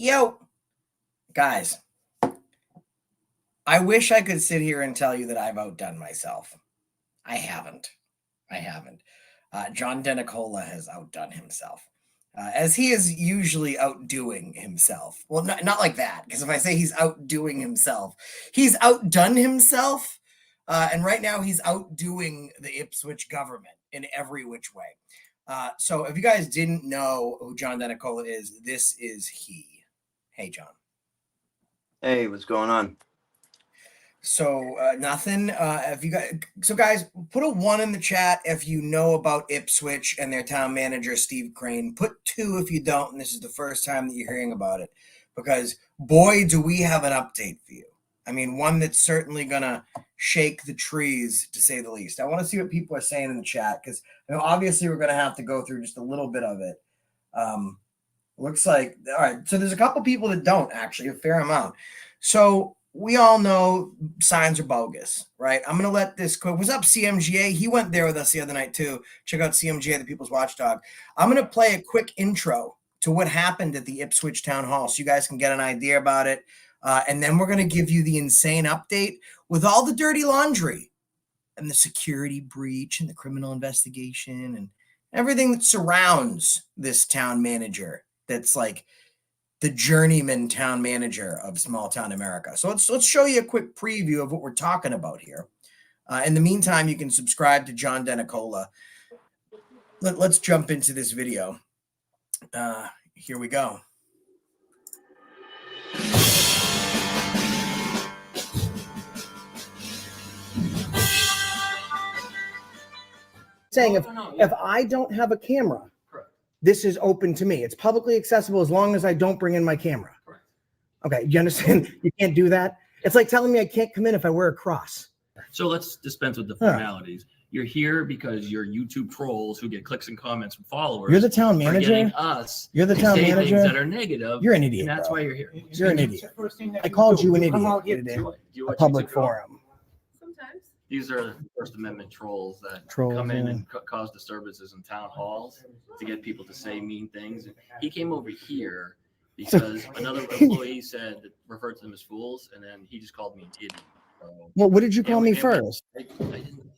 Yo, guys, I wish I could sit here and tell you that I've outdone myself. I haven't. John Denicola has outdone himself, as he is usually outdoing himself. Well, not like that, because if I say he's outdoing himself, he's outdone himself. And right now he's outdoing the Ipswich government in every which way. So if you guys didn't know who John Denicola is, this is he. Hey, John. Hey, what's going on? So nothing. Guys, put a 1 in the chat if you know about Ipswich and their town manager Steve Crane. Put 2 if you don't, and this is the first time that you're hearing about it, because boy, do we have an update for you. I mean, one that's certainly gonna shake the trees, to say the least. I want to see what people are saying in the chat, because obviously we're gonna have to go through just a little bit of it. Looks like, all right, so there's a couple people that don't, actually, a fair amount. So we all know signs are bogus, right? I'm going to let this go. What's up, CMGA? He went there with us the other night, too. Check out CMGA, the People's Watchdog. I'm going to play a quick intro to what happened at the Ipswich Town Hall so you guys can get an idea about it. And then we're going to give you the insane update with all the dirty laundry and the security breach and the criminal investigation and everything that surrounds this town manager that's like the journeyman town manager of small town America. So let's show you a quick preview of what we're talking about here. In the meantime, you can subscribe to John Denicola. Let's jump into this video. Here we go. Saying if I don't have a camera, this is open to me. It's publicly accessible as long as I don't bring in my camera. Correct. Okay, you understand? You can't do that. It's like telling me I can't come in if I wear a cross. So let's dispense with the formalities. You're here because you're YouTube trolls who get clicks and comments from followers. You're the town manager. You're the town manager. Things that are negative. You're an idiot. And that's why you're here. You're an idiot. I called you an idiot today. A public forum. These are First Amendment trolls that come in and cause disturbances in town halls to get people to say mean things. And he came over here because another employee referred to them as fools, and then he just called me an idiot. So, well, what did you call me first? I didn't call you anything.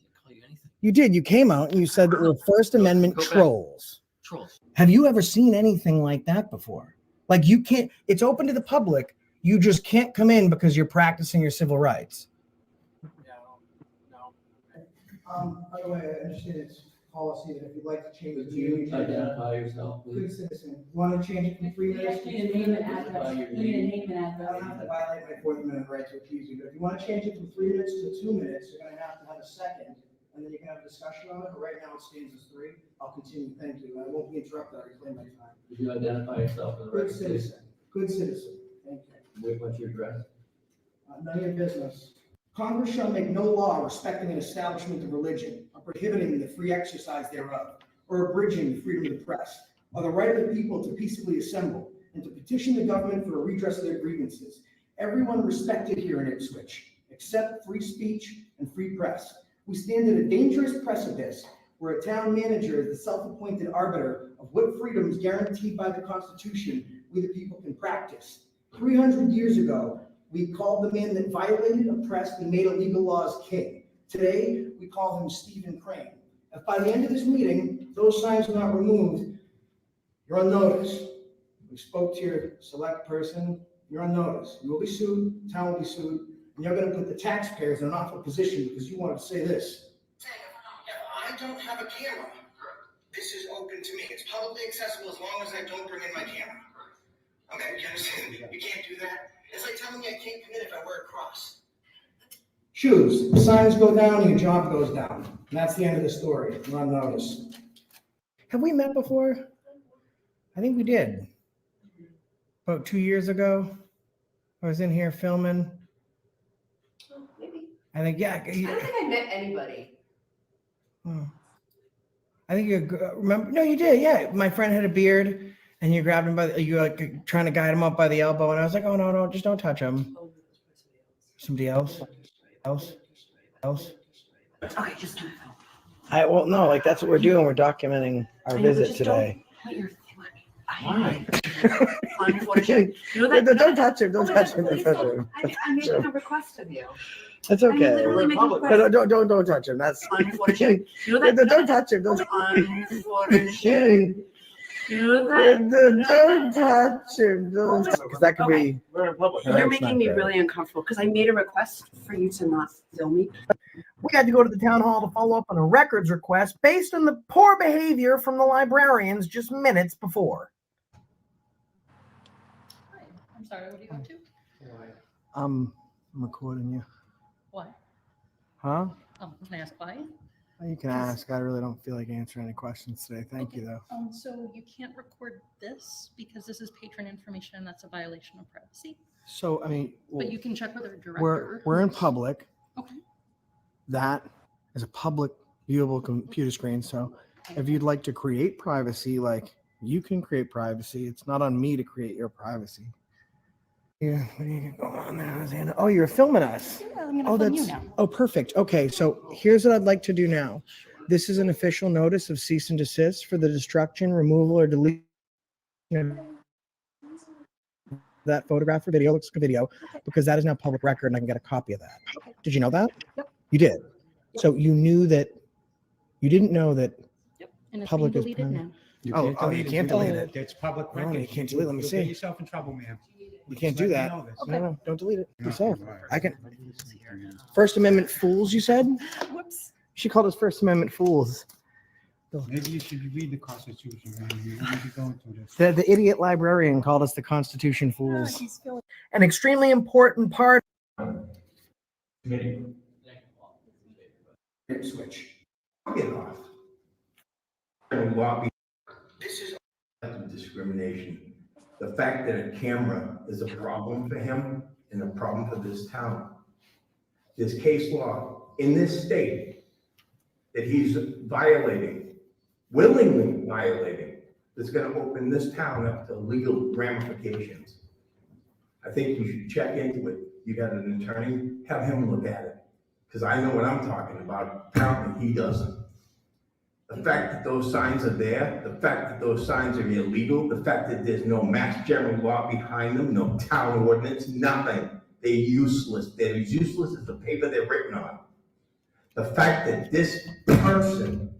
You did. You came out and you said that we're First Amendment trolls. Trolls. Have you ever seen anything like that before? Like, you can't, it's open to the public. You just can't come in because you're practicing your civil rights. By the way, I understand it's policy that if you'd like to change the identify yourself, good citizen. Want to change it from 3 minutes? You need a name and address. You need a name and I don't address. have to violate my 4th Amendment right to accuse you, but if you want to change it from 3 minutes to 2 minutes, you're going to have a second, and then you can have a discussion on it. But right now it stands as 3. I'll continue. Thank you. I won't be interrupted. I reclaim my time. Did you identify yourself as a Good citizen. Good citizen. Thank you. What's your address? None of your business. Congress shall make no law respecting an establishment of religion, or prohibiting the free exercise thereof, or abridging the freedom of the press, or the right of the people to peaceably assemble, and to petition the government for a redress of their grievances. Everyone respected here in Ipswich, except free speech and free press. We stand at a dangerous precipice where a town manager is the self-appointed arbiter of what freedoms guaranteed by the Constitution we the people can practice. 300 years ago, we called the man that violated, oppressed, and made illegal laws king. Today, we call him Stephen Crane. If by the end of this meeting, those signs are not removed, you're on notice. We spoke to your select person, you're on notice. You will be sued, town will be sued, and you're going to put the taxpayers in an awful position because you wanted to say this. If I don't have a camera, this is open to me. It's publicly accessible as long as I don't bring in my camera. Okay, you understand? You can't do that. It's like telling me I can't come in if I wear a cross. Shoes. Signs go down and your job goes down. And that's the end of the story. You're on notice. Have we met before? I think we did. About 2 years ago. I was in here filming. Maybe. I think, yeah. I don't think I met anybody. I think you remember. No, you did. Yeah. My friend had a beard. And you grabbed him you were like trying to guide him up by the elbow, and I was like, "Oh no, just don't touch him." Somebody else. Okay, just don't. Well, no, like that's what we're doing. We're documenting our visit today. Why? Unfortunately. You know that- Don't touch him. Don't Oh, touch him. please Don't touch him. I'm making a request of you. That's I'm okay. literally making a No, request. don't touch him. That's Unfortunately. You know that- Don't touch him. Don't Unfortunately. You know that- Don't touch him. Because that could be. We're in public. That's You're making not me fair. really uncomfortable because I made a request for you to not film me. We had to go to the town hall to follow up on a records request based on the poor behavior from the librarians just minutes before. Hi, I'm sorry, what are you up to? I'm recording you. Why? Huh? Can I ask why? You can ask. I really don't feel like answering any questions today. Thank you, though. So you can't record this because this is patron information and that's a violation of privacy. So, I mean, But you can check with our director. we're in public. Okay. That is a public viewable computer screen. So if you'd like to create privacy, like you can create privacy. It's not on me to create your privacy. Yeah, what are you going on there, Rosanna? Oh, you're filming us. Yeah, I'm gonna Oh, film you that's now. perfect. Okay, so here's what I'd like to do now. This is an official notice of cease and desist for the destruction, removal, or deletion of that photograph or video. Looks like a video because that is now public record, and I can get a copy of that. Did you know that? Yep. You did. So you knew that. You didn't know that. Yep. And it's Public being is deleted private. now. You can't delete it. It's public No, record. you can't delete it. Let me You'll see. get yourself in trouble, ma'am. You can't Just do let me that. know this. No, don't delete it. Yourself. Right. I can. First Amendment fools, you said? Whoops. She called us First Amendment fools. Maybe you should read the Constitution, man. You need to go into this. The idiot librarian called us the Constitution fools. He's feeling. An extremely important part. Switch. Get off. This is discrimination. The fact that a camera is a problem for him and a problem for this town. There's case law in this state that he's violating, willingly violating, that's gonna open this town up to legal ramifications. I think you should check into it. You got an attorney, have him look at it. Because I know what I'm talking about. Apparently he doesn't. The fact that those signs are there, the fact that those signs are illegal, the fact that there's no mass general law behind them, no town ordinance, nothing. They're useless. They're as useless as the paper they're written on. The fact that this person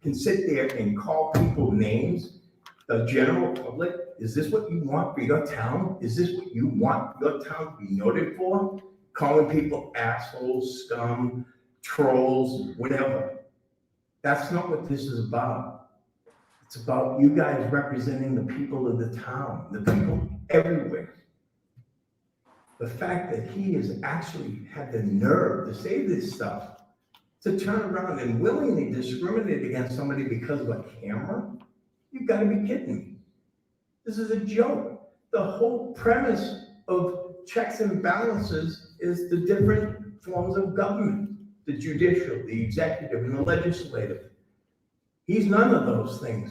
can sit there and call people names, the general public, is this what you want for your town? Is this what you want your town to be noted for? Calling people assholes, scum, trolls, whatever. That's not what this is about. It's about you guys representing the people of the town, the people everywhere. The fact that he has actually had the nerve to say this stuff, to turn around and willingly discriminate against somebody because of a camera, you've got to be kidding me. This is a joke. The whole premise of checks and balances is the different forms of government. The judicial, the executive, and the legislative. He's none of those things,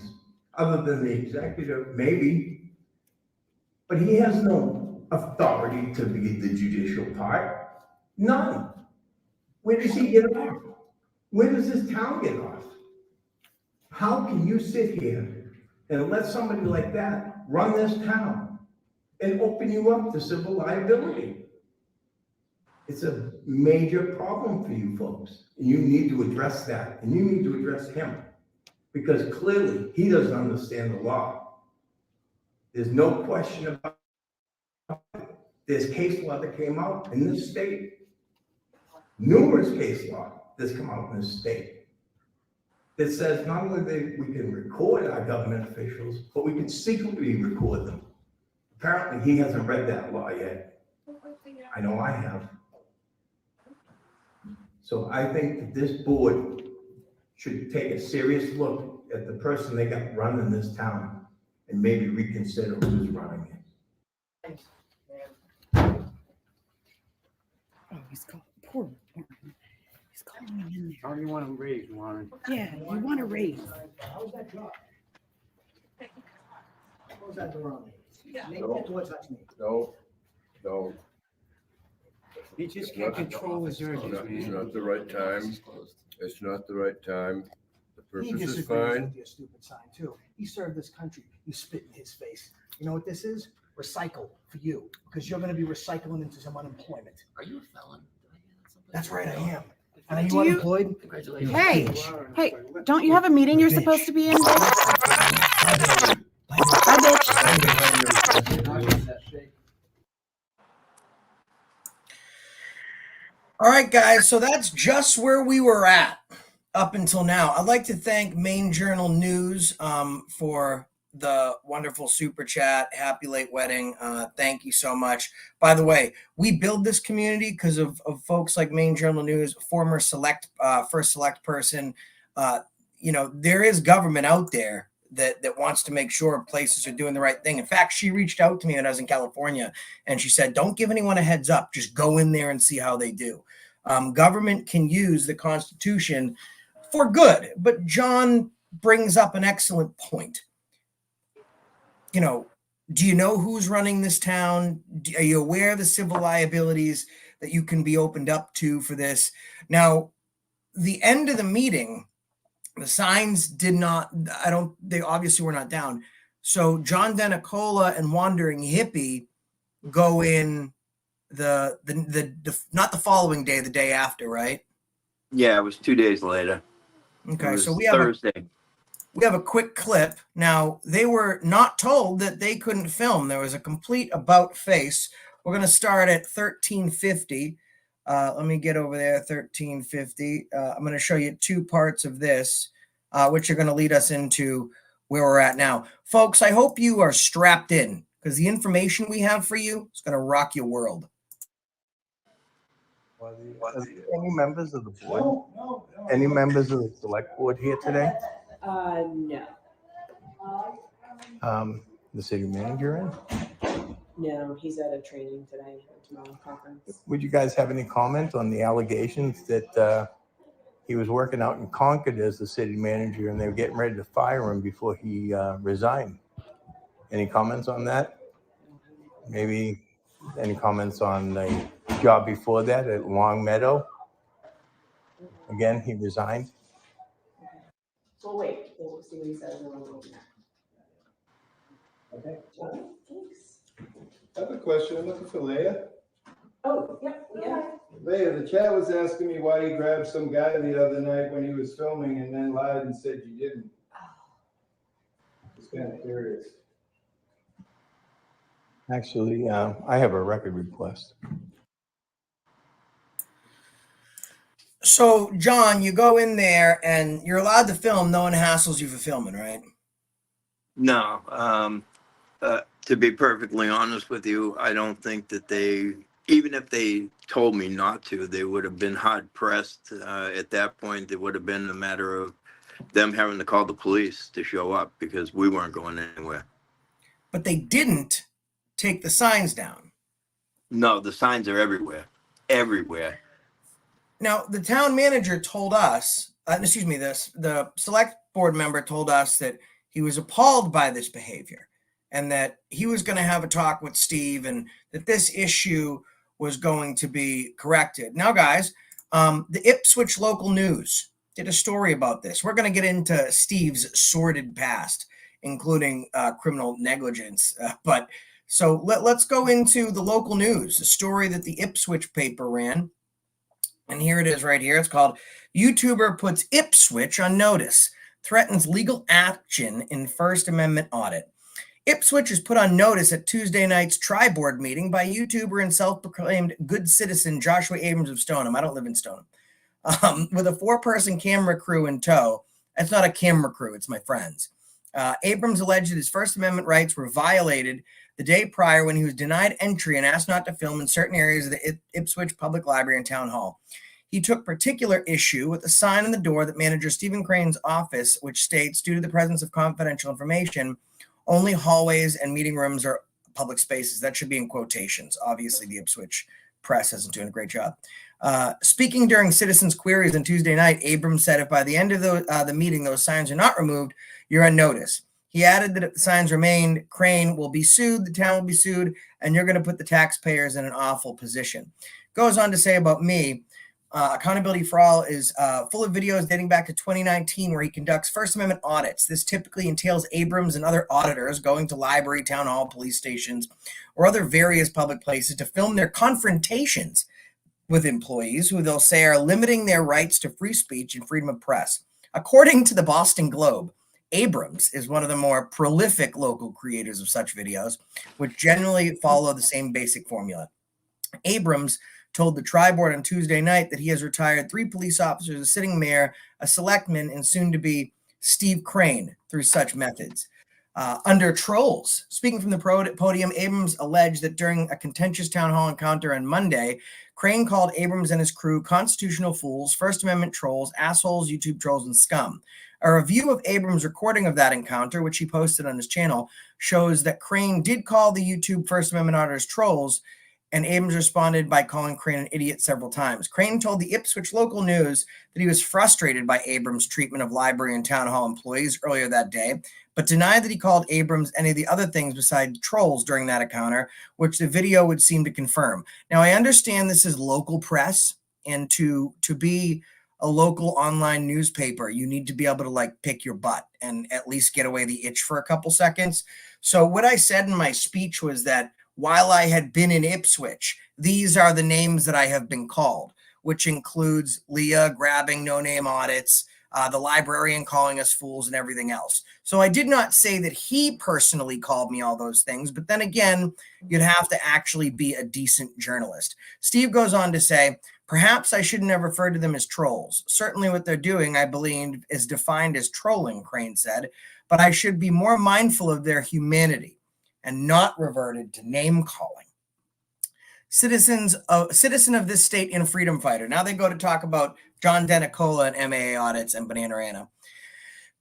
other than the executive, maybe. But he has no authority to be the judicial part. None. Where does he get off? Where does this town get off? How can you sit here and let somebody like that run this town and open you up to civil liability? It's a major problem for you folks. And you need to address that. And you need to address him. Because clearly, he doesn't understand the law. There's no question about it. There's case law that came out in this state. Numerous case law that's come out in this state that says not only that we can record our government officials, but we can secretly record them. Apparently, he hasn't read that law yet. I know I have. So I think that this board should take a serious look at the person they got running this town and maybe reconsider who's running it. Oh, he's calling. Poor Warren. He's calling me in there. How do you want to raise, Warren? Yeah, you want to raise. How's that drop? Close that door on me. Make that door touch me. No, He just can't control his urges, it's man. not the right time. It's not the right time. The He purpose is disagrees fine. with your stupid sign too. He served this country you spit in his face. You know what this is? Recycle for you, because you're going to be recycling into some unemployment. Are you a felon? That's right, I am. And are you Do you- unemployed? Congratulations. Hey, hey, don't you have a meeting you're supposed to be in? Bye, bitch. All right, guys, so that's just where we were at up until now. I'd like to thank Maine Journal News for the wonderful super chat. Happy late wedding. Thank you so much. By the way, we build this community because of folks like Maine Journal News, former first select person. There is government out there that wants to make sure places are doing the right thing. In fact, she reached out to me when I was in California and she said, don't give anyone a heads up. Just go in there and see how they do. Government can use the Constitution for good. But John brings up an excellent point. Do you know who's running this town? Are you aware of the civil liabilities that you can be opened up to for this? Now, the end of the meeting, the signs they obviously were not down. So John Denicola and Wandering Hippie go in the not the following day, the day after, right? Yeah, it was 2 days later. Okay, so we Thursday. have a quick clip. Now, they were not told that they couldn't film. There was a complete about face. We're going to start at 1350. Let me get over there, 1350. I'm going to show you two parts of this, which are going to lead us into where we're at now. Folks, I hope you are strapped in because the information we have for you is going to rock your world. Any members of the board? Any members of the select board here today? No. The city manager in? No, he's at a training today, tomorrow conference. Would you guys have any comment on the allegations that he was working out in Concord as the city manager and they were getting ready to fire him before he resigned? Any comments on that? Maybe any comments on the job before that at Long Meadow? Again, he resigned. We'll wait. We'll see what he says and we'll go from there. Okay. Thanks. I have a question. I'm looking for Leah. Oh, yeah. Leah, the chat was asking me why you grabbed some guy the other night when he was filming and then lied and said you didn't. Just kind of curious. Actually, I have a record request. So, John, you go in there and you're allowed to film. No one hassles you for filming, right? No. To be perfectly honest with you, I don't think that even if they told me not to, they would have been hard pressed. At that point, it would have been a matter of them having to call the police to show up because we weren't going anywhere. But they didn't take the signs down. No, the signs are everywhere. Everywhere. Now, the town manager told us, the select board member told us that he was appalled by this behavior and that he was going to have a talk with Steve and that this issue was going to be corrected. Now, guys, the Ipswich local news did a story about this. We're going to get into Steve's sordid past, including criminal negligence. So let's go into the local news, the story that the Ipswich paper ran. And here it is right here. It's called YouTuber Puts Ipswich on Notice, Threatens Legal Action in First Amendment Audit. Ipswich is put on notice at Tuesday night's tri-board meeting by YouTuber and self-proclaimed good citizen Joshua Abrams of Stoneham. I don't live in Stoneham. With a 4-person camera crew in tow. It's not a camera crew, it's my friends. Abrams alleged that his First Amendment rights were violated the day prior when he was denied entry and asked not to film in certain areas of the Ipswich Public Library and Town Hall. He took particular issue with a sign on the door that manager Stephen Crane's office, which states, due to the presence of confidential information, only hallways and meeting rooms are public spaces. That should be in quotations. Obviously, the Ipswich press isn't doing a great job. Speaking during citizens' queries on Tuesday night, Abrams said if by the end of the meeting those signs are not removed, you're on notice. He added that if the signs remain, Crane will be sued, the town will be sued, and you're going to put the taxpayers in an awful position. Goes on to say about me, Accountability for All is full of videos dating back to 2019 where he conducts First Amendment audits. This typically entails Abrams and other auditors going to library, town hall, police stations, or other various public places to film their confrontations with employees who they'll say are limiting their rights to free speech and freedom of press. According to the Boston Globe, Abrams is one of the more prolific local creators of such videos, which generally follow the same basic formula. Abrams told the Tri-Board on Tuesday night that he has retired 3 police officers, a sitting mayor, a selectman, and soon to be Steve Crane through such methods. Under trolls, speaking from the podium, Abrams alleged that during a contentious town hall encounter on Monday, Crane called Abrams and his crew constitutional fools, First Amendment trolls, assholes, YouTube trolls, and scum. A review of Abrams' recording of that encounter, which he posted on his channel, shows that Crane did call the YouTube First Amendment auditors trolls, and Abrams responded by calling Crane an idiot several times. Crane told the Ipswich local news that he was frustrated by Abrams' treatment of library and town hall employees earlier that day, but denied that he called Abrams any of the other things besides trolls during that encounter, which the video would seem to confirm. Now, I understand this is local press, and to be a local online newspaper, you need to be able to like pick your butt and at least get away the itch for a couple seconds. So what I said in my speech was that while I had been in Ipswich, these are the names that I have been called, which includes Leah grabbing no-name audits, the librarian calling us fools, and everything else. So I did not say that he personally called me all those things, but then again, you'd have to actually be a decent journalist. Steve goes on to say, perhaps I shouldn't have referred to them as trolls. Certainly what they're doing, I believe, is defined as trolling, Crane said, but I should be more mindful of their humanity and not reverted to name calling. Citizen of this state and a freedom fighter. Now they go to talk about John Denicola and MAA audits and Bananarana.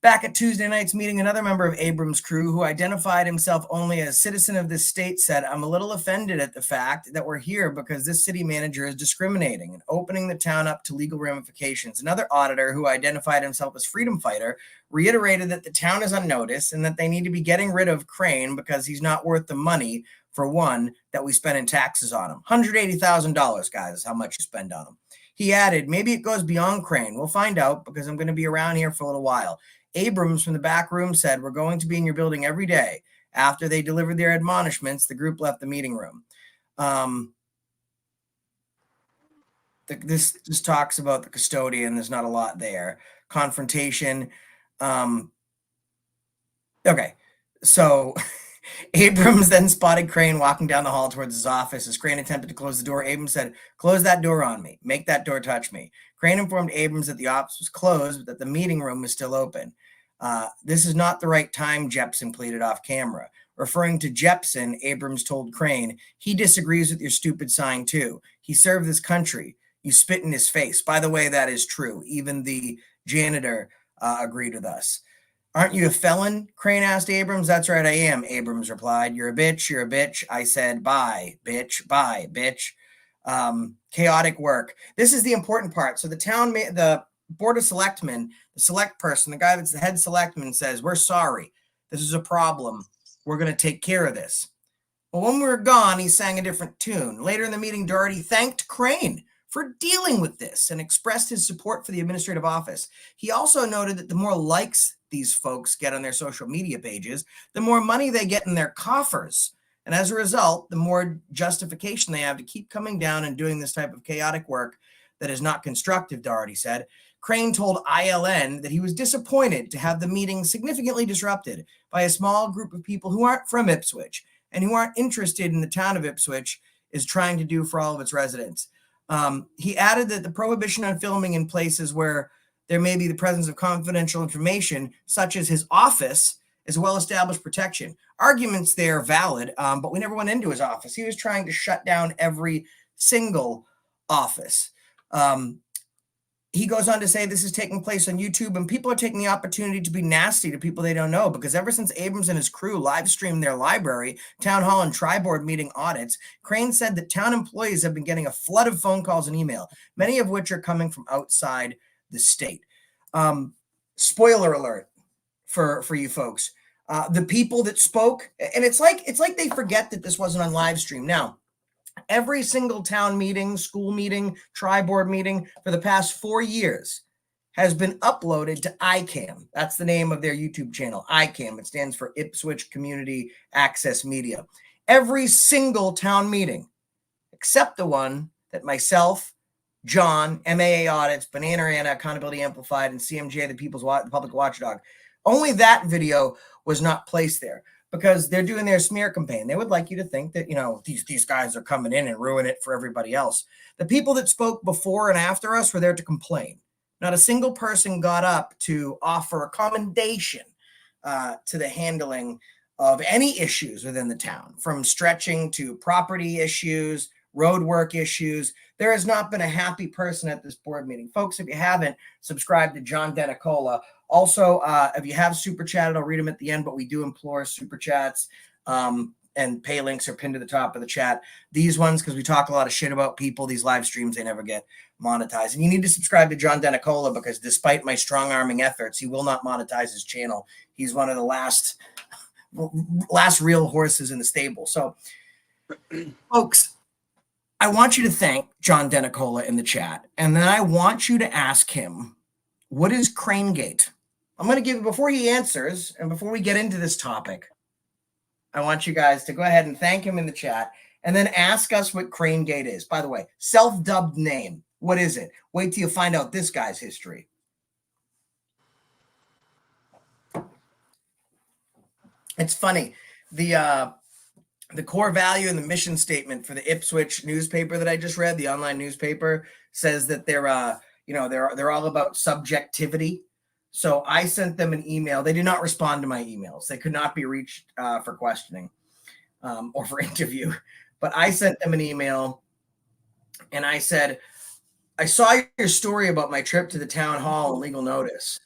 Back at Tuesday night's meeting, another member of Abrams' crew who identified himself only as citizen of this state said, I'm a little offended at the fact that we're here because this city manager is discriminating and opening the town up to legal ramifications. Another auditor who identified himself as freedom fighter reiterated that the town is on notice and that they need to be getting rid of Crane because he's not worth the money, for one, that we spend in taxes on him. $180,000, guys, is how much you spend on him. He added, maybe it goes beyond Crane. We'll find out because I'm going to be around here for a little while. Abrams from the back room said, we're going to be in your building every day. After they delivered their admonishments, the group left the meeting room. This just talks about the custodian. There's not a lot there. Confrontation. Okay, so Abrams then spotted Crane walking down the hall towards his office. As Crane attempted to close the door, Abrams said, close that door on me. Make that door touch me. Crane informed Abrams that the office was closed, but that the meeting room was still open. This is not the right time, Jepson pleaded off camera. Referring to Jepson, Abrams told Crane, he disagrees with your stupid sign too. He served this country. You spit in his face. By the way, that is true. Even the janitor agreed with us. Aren't you a felon? Crane asked Abrams. That's right, I am, Abrams replied. You're a bitch, you're a bitch. I said, bye, bitch, bye, bitch. Chaotic work. This is the important part. So the Board of Selectmen, the select person, the guy that's the head selectman says, we're sorry. This is a problem. We're going to take care of this. Well, when we were gone, he sang a different tune. Later in the meeting, Doherty thanked Crane for dealing with this and expressed his support for the administrative office. He also noted that the more likes these folks get on their social media pages, the more money they get in their coffers. And as a result, the more justification they have to keep coming down and doing this type of chaotic work that is not constructive, Doherty said. Crane told ILN that he was disappointed to have the meeting significantly disrupted by a small group of people who aren't from Ipswich and who aren't interested in the town of Ipswich is trying to do for all of its residents. He added that the prohibition on filming in places where there may be the presence of confidential information, such as his office, is well-established protection. Arguments there are valid, but we never went into his office. He was trying to shut down every single office. He goes on to say this is taking place on YouTube, and people are taking the opportunity to be nasty to people they don't know, because ever since Abrams and his crew live streamed their library, town hall, and tri-board meeting audits, Crane said that town employees have been getting a flood of phone calls and email, many of which are coming from outside the state. Spoiler alert for you folks. The people that spoke, and it's like they forget that this wasn't on live stream. Now, Every single town meeting, school meeting, tri-board meeting for the past 4 years has been uploaded to ICAM. That's the name of their YouTube channel, ICAM. It stands for Ipswich Community Access Media. Every single town meeting, except the one that myself, John, MAA Audits, Banana Anna, Accountability Amplified, and CMJ, the Public Watchdog, only that video was not placed there because they're doing their smear campaign. They would like you to think that, these guys are coming in and ruin it for everybody else. The people that spoke before and after us were there to complain. Not a single person got up to offer a commendation to the handling of any issues within the town, from stretching to property issues, road work issues. There has not been a happy person at this board meeting. Folks, if you haven't, subscribe to John Denicola. Also, if you have super chatted, I'll read them at the end, but we do implore super chats, and pay links are pinned to the top of the chat. These ones, because we talk a lot of shit about people, these live streams, they never get monetized. And you need to subscribe to John Denicola because despite my strong arming efforts, he will not monetize his channel. He's one of the last real horses in the stable. So, folks, I want you to thank John Denicola in the chat, and then I want you to ask him, what is Crane Gate? I'm going to give, before he answers, and before we get into this topic, I want you guys to go ahead and thank him in the chat, and then ask us what Crane Gate is. By the way, self-dubbed name. What is it? Wait till you find out this guy's history. It's funny. The core value and the mission statement for the Ipswich newspaper that I just read, the online newspaper, says that they're all about subjectivity. So I sent them an email. They did not respond to my emails. They could not be reached for questioning or for interview. But I sent them an email and I said, I saw your story about my trip to the town hall and legal notice.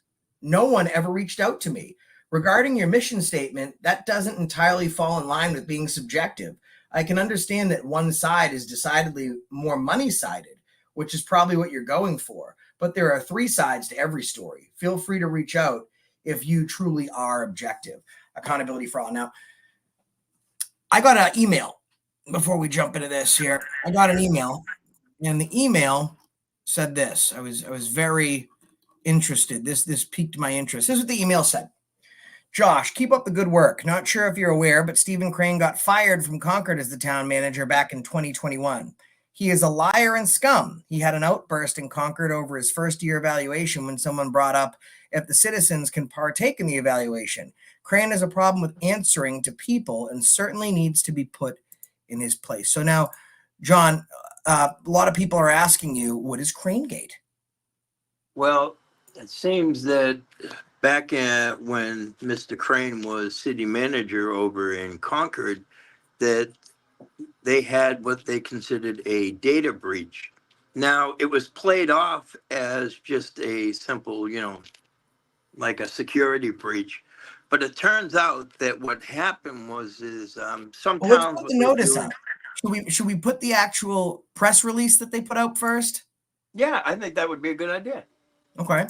No one ever reached out to me. Regarding your mission statement, that doesn't entirely fall in line with being subjective. I can understand that one side is decidedly more money-sided, which is probably what you're going for. But there are 3 sides to every story. Feel free to reach out if you truly are objective. Accountability for all. Now, I got an email before we jump into this here. I got an email, and the email said this. I was very interested. This piqued my interest. This is what the email said. Josh, keep up the good work. Not sure if you're aware, but Stephen Crane got fired from Concord as the town manager back in 2021. He is a liar and scum. He had an outburst in Concord over his first year evaluation when someone brought up if the citizens can partake in the evaluation. Crane has a problem with answering to people and certainly needs to be put in his place. So now, John, a lot of people are asking you, what is Crane Gate? Well, it seems that back when Mr. Crane was city manager over in Concord, that they had what they considered a data breach. Now, it was played off as just a simple, like a security breach. But it turns out that what happened was some Well, let's towns... put the notice up. Should we put the actual press release that they put out first? Yeah, I think that would be a good idea. Okay.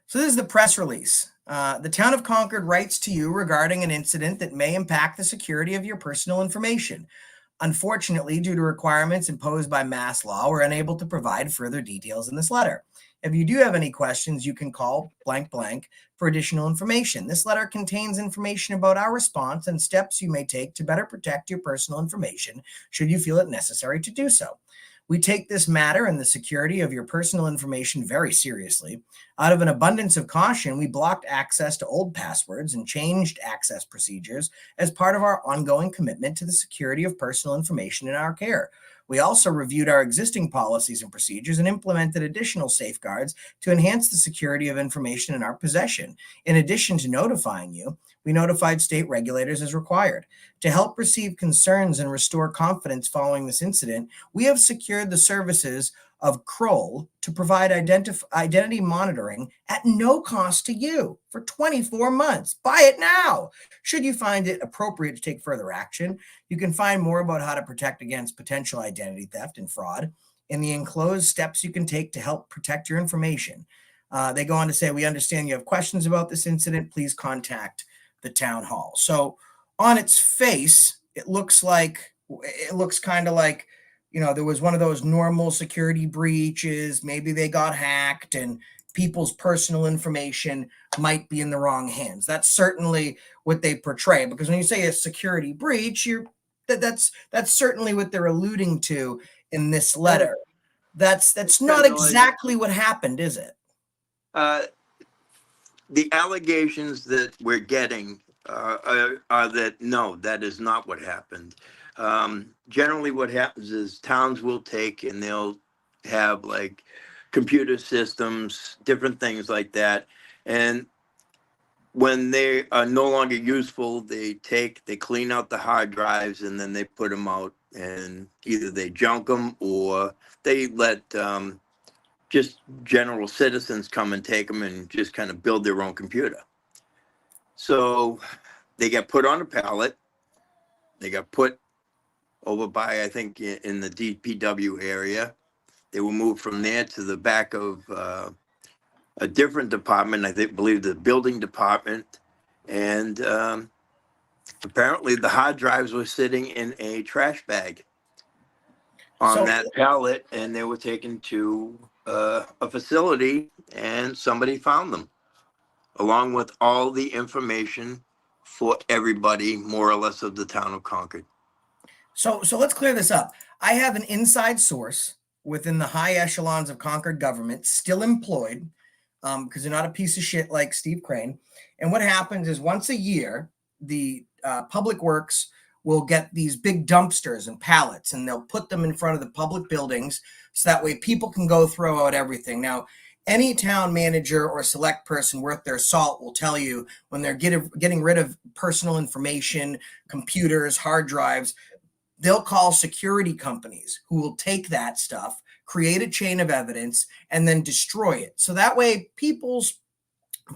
So this is the press release. The town of Concord writes to you regarding an incident that may impact the security of your personal information. Unfortunately, due to requirements imposed by mass law, we're unable to provide further details in this letter. If you do have any questions, you can call blank blank for additional information. This letter contains information about our response and steps you may take to better protect your personal information should you feel it necessary to do so. We take this matter and the security of your personal information very seriously. Out of an abundance of caution, we blocked access to old passwords and changed access procedures as part of our ongoing commitment to the security of personal information in our care. We also reviewed our existing policies and procedures and implemented additional safeguards to enhance the security of information in our possession. In addition to notifying you, we notified state regulators as required. To help receive concerns and restore confidence following this incident, we have secured the services of Kroll to provide identity monitoring at no cost to you for 24 months. Buy it now. Should you find it appropriate to take further action, you can find more about how to protect against potential identity theft and fraud in the enclosed steps you can take to help protect your information. They go on to say, we understand you have questions about this incident. Please contact the town hall. So on its face, it looks kind of like there was one of those normal security breaches. Maybe they got hacked and people's personal information might be in the wrong hands. That's certainly what they portray, because when you say a security breach, that's certainly what they're alluding to in this letter. That's not exactly what happened, is it? The allegations that we're getting are that, no, that is not what happened. Generally, what happens is towns will take and they'll have like computer systems, different things like that. And when they are no longer useful, they clean out the hard drives and then they put them out, and either they junk them or they let just general citizens come and take them and just kind of build their own computer. So they get put on a pallet. They got put over by, I think, in the DPW area. They were moved from there to the back of a different department, believe the building department. And apparently the hard drives were sitting in a trash bag on that pallet, and they were taken to a facility, and somebody found them along with all the information for everybody, more or less, of the town of Concord. So let's clear this up. I have an inside source within the high echelons of Concord government, still employed, because they're not a piece of shit like Steve Crane. And what happens is once a year, the Public Works will get these big dumpsters and pallets, and they'll put them in front of the public buildings so that way people can go throw out everything. Now, any town manager or select person worth their salt will tell you when they're getting rid of personal information, computers, hard drives, they'll call security companies who will take that stuff, create a chain of evidence, and then destroy it. So that way people's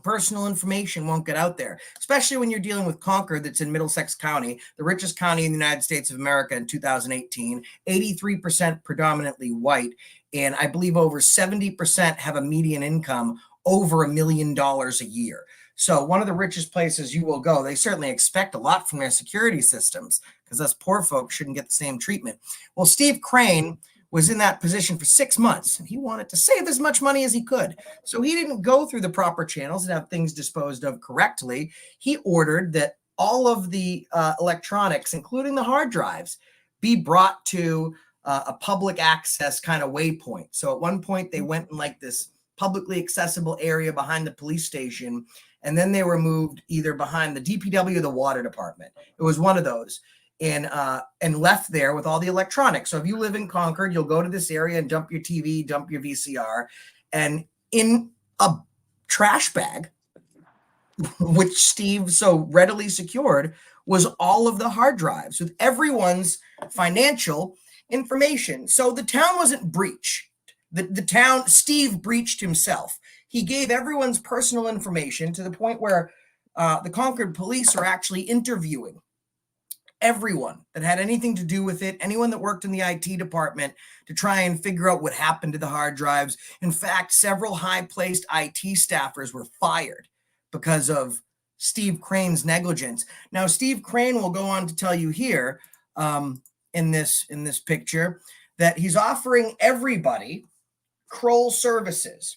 personal information won't get out there, especially when you're dealing with Concord, that's in Middlesex County, the richest county in the United States of America in 2018, 83% predominantly white, and I believe over 70% have a median income over $1 million a year. So one of the richest places you will go, they certainly expect a lot from their security systems, because us poor folks shouldn't get the same treatment. Well, Steve Crane was in that position for 6 months, and he wanted to save as much money as he could. So he didn't go through the proper channels and have things disposed of correctly. He ordered that all of the electronics, including the hard drives, be brought to a public access kind of waypoint. So at one point they went in like this publicly accessible area behind the police station, and then they were moved either behind the DPW or the water department. It was one of those. And left there with all the electronics. So if you live in Concord, you'll go to this area and dump your TV, dump your VCR, and in a trash bag, which Steve so readily secured, was all of the hard drives with everyone's financial information. So the town wasn't breached. The town, Steve breached himself. He gave everyone's personal information to the point where the Concord police are actually interviewing everyone that had anything to do with it, anyone that worked in the IT department, to try and figure out what happened to the hard drives. In fact, several high-placed IT staffers were fired because of Steve Crane's negligence. Now, Steve Crane will go on to tell you here in this picture that he's offering everybody Kroll services.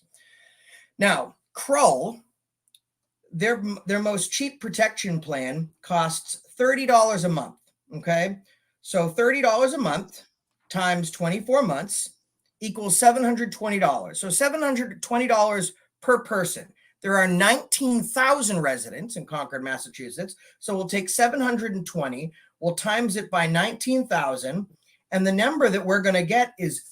Now, Kroll, their most cheap protection plan costs $30 a month. Okay, so $30 a month times 24 months equals $720. So $720 per person. There are 19,000 residents in Concord, Massachusetts. So we'll take 720, we'll times it by 19,000, and the number that we're going to get is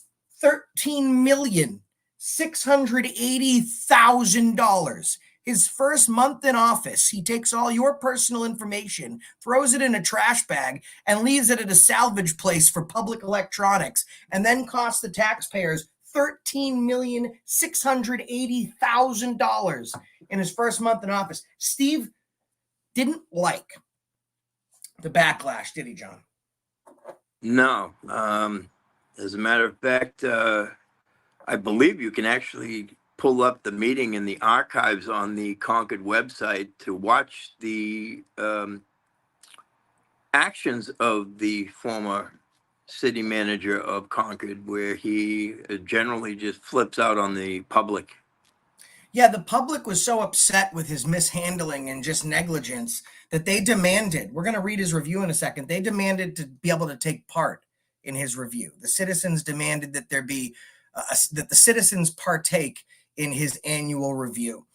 $13,680,000. His first month in office, he takes all your personal information, throws it in a trash bag, and leaves it at a salvage place for public electronics, and then costs the taxpayers $13,680,000 in his first month in office. Steve didn't like the backlash, did he, John? No. As a matter of fact, I believe you can actually pull up the meeting in the archives on the Concord website to watch the actions of the former city manager of Concord, where he generally just flips out on the public. Yeah, the public was so upset with his mishandling and just negligence that they demanded, we're going to read his review in a second, they demanded to be able to take part in his review. The citizens demanded that there be, that the citizens partake in his annual review.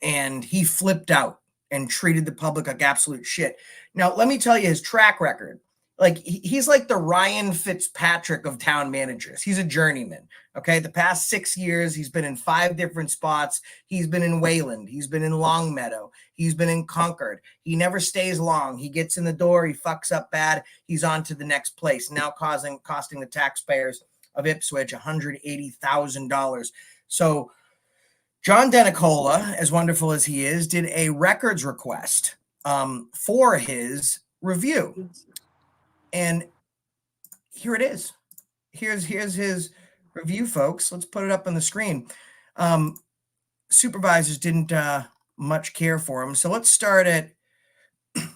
And he flipped out and treated the public like absolute shit. Now, let me tell you his track record. Like, he's like the Ryan Fitzpatrick of town managers. He's a journeyman. Okay. The past 6 years, he's been in 5 different spots. He's been in Wayland. He's been in Longmeadow. He's been in Concord. He never stays long. He gets in the door. He fucks up bad. He's on to the next place, now costing the taxpayers of Ipswich $180,000. So John Denicola, as wonderful as he is, did a records request for his review. And here it is. Here's his review, folks. Let's put it up on the screen. Supervisors didn't much care for him. So let's start at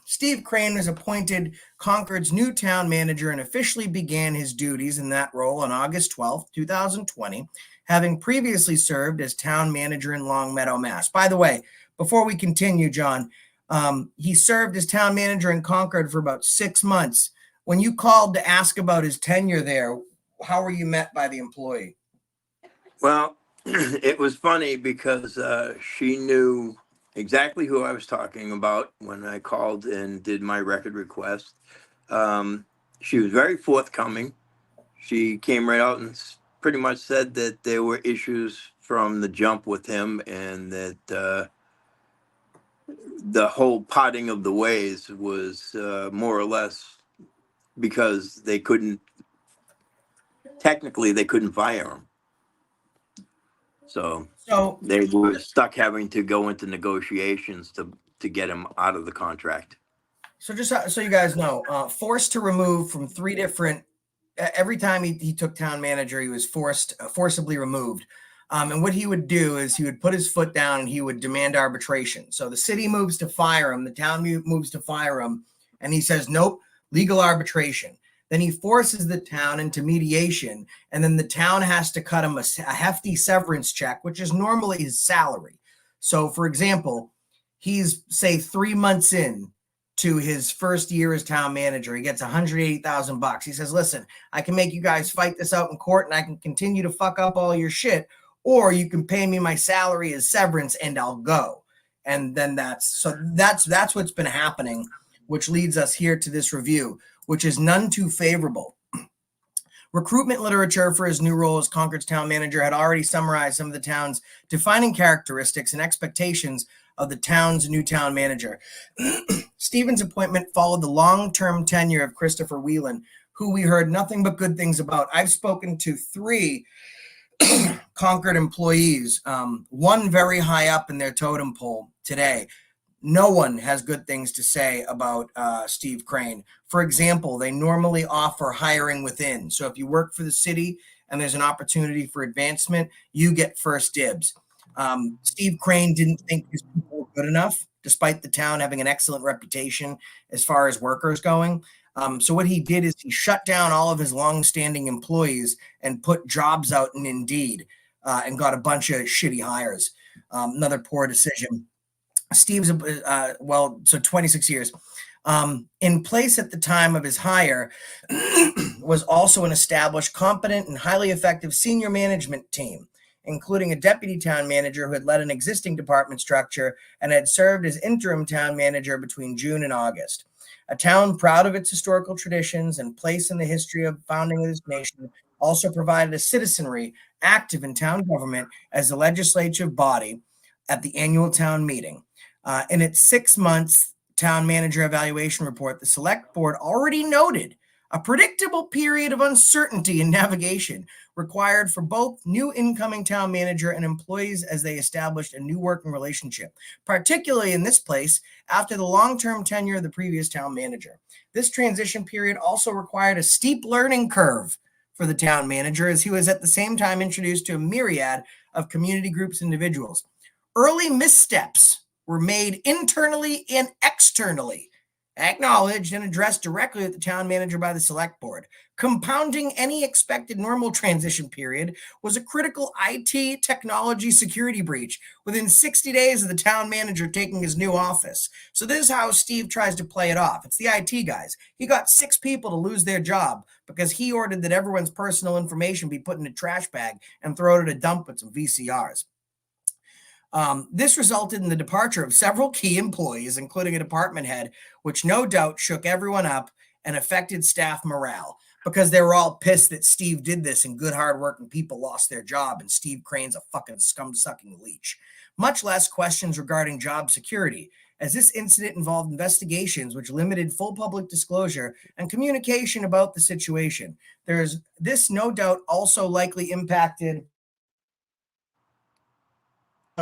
Steve Crane was appointed Concord's new town manager and officially began his duties in that role on August 12th, 2020, having previously served as town manager in Longmeadow, Mass. By the way, before we continue, John, he served as town manager in Concord for about 6 months. When you called to ask about his tenure there, how were you met by the employee? Well, it was funny because she knew exactly who I was talking about when I called and did my record request. She was very forthcoming. She came right out and pretty much said that there were issues from the jump with him, and that the whole parting of the ways was more or less because they couldn't fire him. So they were stuck having to go into negotiations to get him out of the contract. So just so you guys know, forced to remove from 3 different, every time he took town manager, he was forcibly removed. And what he would do is he would put his foot down and he would demand arbitration. So the city moves to fire him, the town moves to fire him, and he says, nope, legal arbitration. Then he forces the town into mediation, and then the town has to cut him a hefty severance check, which is normally his salary. So, for example, he's, say, 3 months in to his first year as town manager. He gets $180,000. He says, listen, I can make you guys fight this out in court, and I can continue to fuck up all your shit, or you can pay me my salary as severance, and I'll go. And then that's what's been happening, which leads us here to this review, which is none too favorable. Recruitment literature for his new role as Concord's town manager had already summarized some of the town's defining characteristics and expectations of the town's new town manager. Stephen's appointment followed the long-term tenure of Christopher Whelan, who we heard nothing but good things about. I've spoken to 3 Concord employees, one very high up in their totem pole today. No one has good things to say about Steve Crane. For example, they normally offer hiring within. So if you work for the city and there's an opportunity for advancement, you get first dibs. Steve Crane didn't think his people were good enough, despite the town having an excellent reputation as far as workers going. So what he did is he shut down all of his longstanding employees and put jobs out in Indeed and got a bunch of shitty hires. Another poor decision. Steve's, so 26 years. In place at the time of his hire was also an established, competent, and highly effective senior management team, including a deputy town manager who had led an existing department structure and had served as interim town manager between June and August. A town proud of its historical traditions and place in the history of founding of this nation also provided a citizenry active in town government as the legislative body at the annual town meeting. In its 6 months town manager evaluation report, the select board already noted a predictable period of uncertainty in navigation required for both new incoming town manager and employees as they established a new working relationship, particularly in this place after the long-term tenure of the previous town manager. This transition period also required a steep learning curve for the town manager, as he was at the same time introduced to a myriad of community groups and individuals. Early missteps were made internally and externally, acknowledged and addressed directly at the town manager by the select board. Compounding any expected normal transition period was a critical IT technology security breach within 60 days of the town manager taking his new office. So this is how Steve tries to play it off. It's the IT guys. He got 6 people to lose their job because he ordered that everyone's personal information be put in a trash bag and thrown at a dump with some VCRs. This resulted in the departure of several key employees, including a department head, which no doubt shook everyone up and affected staff morale because they were all pissed that Steve did this and good, hardworking people lost their job and Steve Crane's a fucking scum-sucking leech. Much less questions regarding job security, as this incident involved investigations which limited full public disclosure and communication about the situation. This no doubt also likely impacted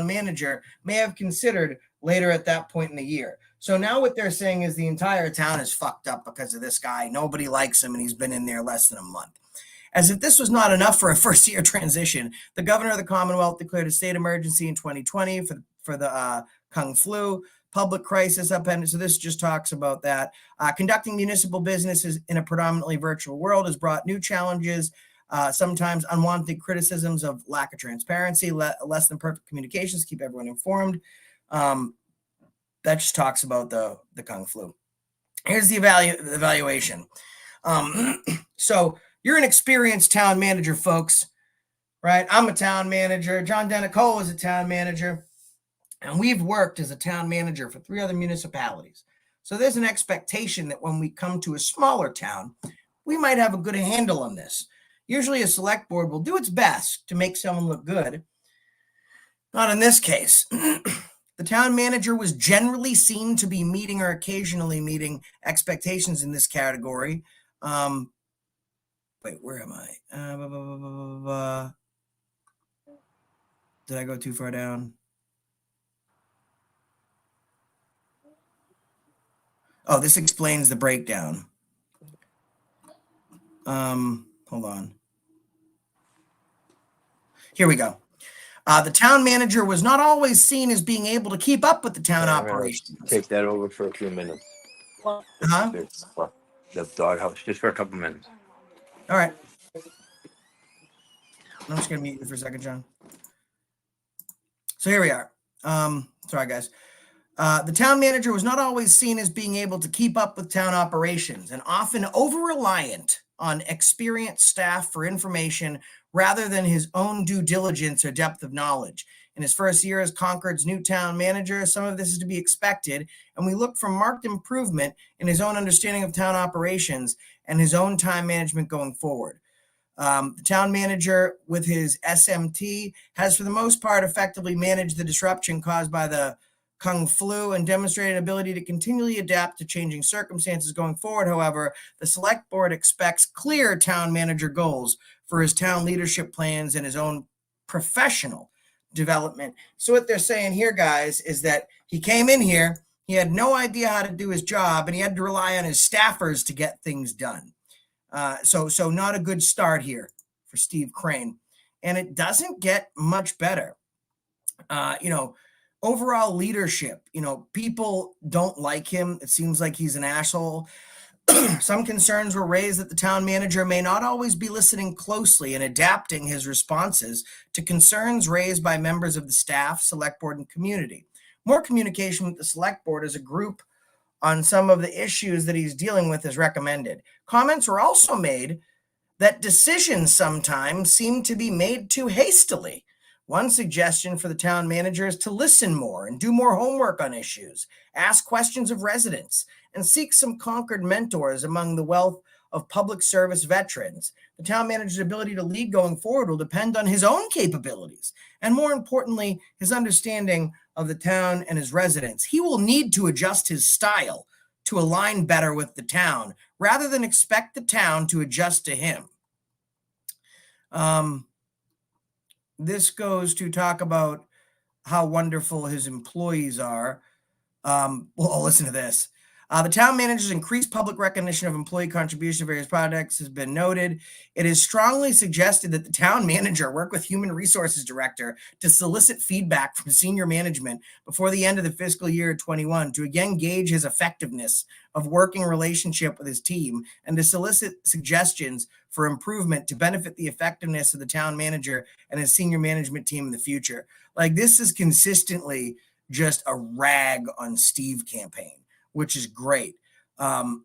manager may have considered later at that point in the year. So now what they're saying is the entire town is fucked up because of this guy. Nobody likes him and he's been in there less than a month. As if this was not enough for a first-year transition, the governor of the Commonwealth declared a state emergency in 2020 for the Kung flu public crisis upended. So this just talks about that. Conducting municipal businesses in a predominantly virtual world has brought new challenges, sometimes unwanted criticisms of lack of transparency, less than perfect communications, keep everyone informed. That just talks about the Kung flu. Here's the evaluation. So you're an experienced town manager, folks, right? I'm a town manager. John Denicola is a town manager. And we've worked as a town manager for 3 other municipalities. So there's an expectation that when we come to a smaller town, we might have a good handle on this. Usually a select board will do its best to make someone look good. Not in this case. The town manager was generally seen to be meeting or occasionally meeting expectations in this category. Wait, where am I? Did I go too far down? Oh, this explains the breakdown. Hold on. Here we go. The town manager was not always seen as being able to keep up with the town operations. Take that over for a few minutes. Huh? The doghouse, just for a couple minutes. All right. I'm just going to mute you for a second, John. So here we are. Sorry, guys. The town manager was not always seen as being able to keep up with town operations and often over-reliant on experienced staff for information rather than his own due diligence or depth of knowledge. In his first year as Concord's new town manager, some of this is to be expected, and we look for marked improvement in his own understanding of town operations and his own time management going forward. The town manager, with his SMT, has for the most part effectively managed the disruption caused by the Kung flu and demonstrated an ability to continually adapt to changing circumstances going forward. However, the select board expects clear town manager goals for his town leadership plans and his own professional development. So what they're saying here, guys, is that he came in here, he had no idea how to do his job, and he had to rely on his staffers to get things done. So not a good start here for Steve Crane. And it doesn't get much better. Overall leadership, people don't like him. It seems like he's an asshole. Some concerns were raised that the town manager may not always be listening closely and adapting his responses to concerns raised by members of the staff, select board, and community. More communication with the select board as a group on some of the issues that he's dealing with is recommended. Comments were also made that decisions sometimes seem to be made too hastily. One suggestion for the town manager is to listen more and do more homework on issues, ask questions of residents, and seek some Concord mentors among the wealth of public service veterans. The town manager's ability to lead going forward will depend on his own capabilities, and more importantly, his understanding of the town and his residents. He will need to adjust his style to align better with the town, rather than expect the town to adjust to him. This goes to talk about how wonderful his employees are. Well, listen to this. The town manager's increased public recognition of employee contribution to various projects has been noted. It is strongly suggested that the town manager work with human resources director to solicit feedback from senior management before the end of the fiscal year 21 to again gauge his effectiveness of working relationship with his team and to solicit suggestions for improvement to benefit the effectiveness of the town manager and his senior management team in the future. Like, this is consistently just a rag on Steve campaign, which is great. And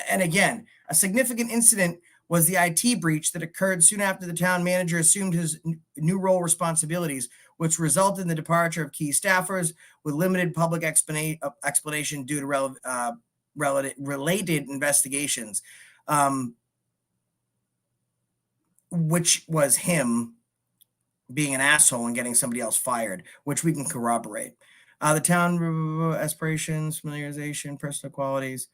again, a significant incident was the IT breach that occurred soon after the town manager assumed his new role responsibilities, which resulted in the departure of key staffers with limited public explanation due to related investigations, which was him being an asshole and getting somebody else fired, which we can corroborate. The town aspirations, familiarization, personal qualities.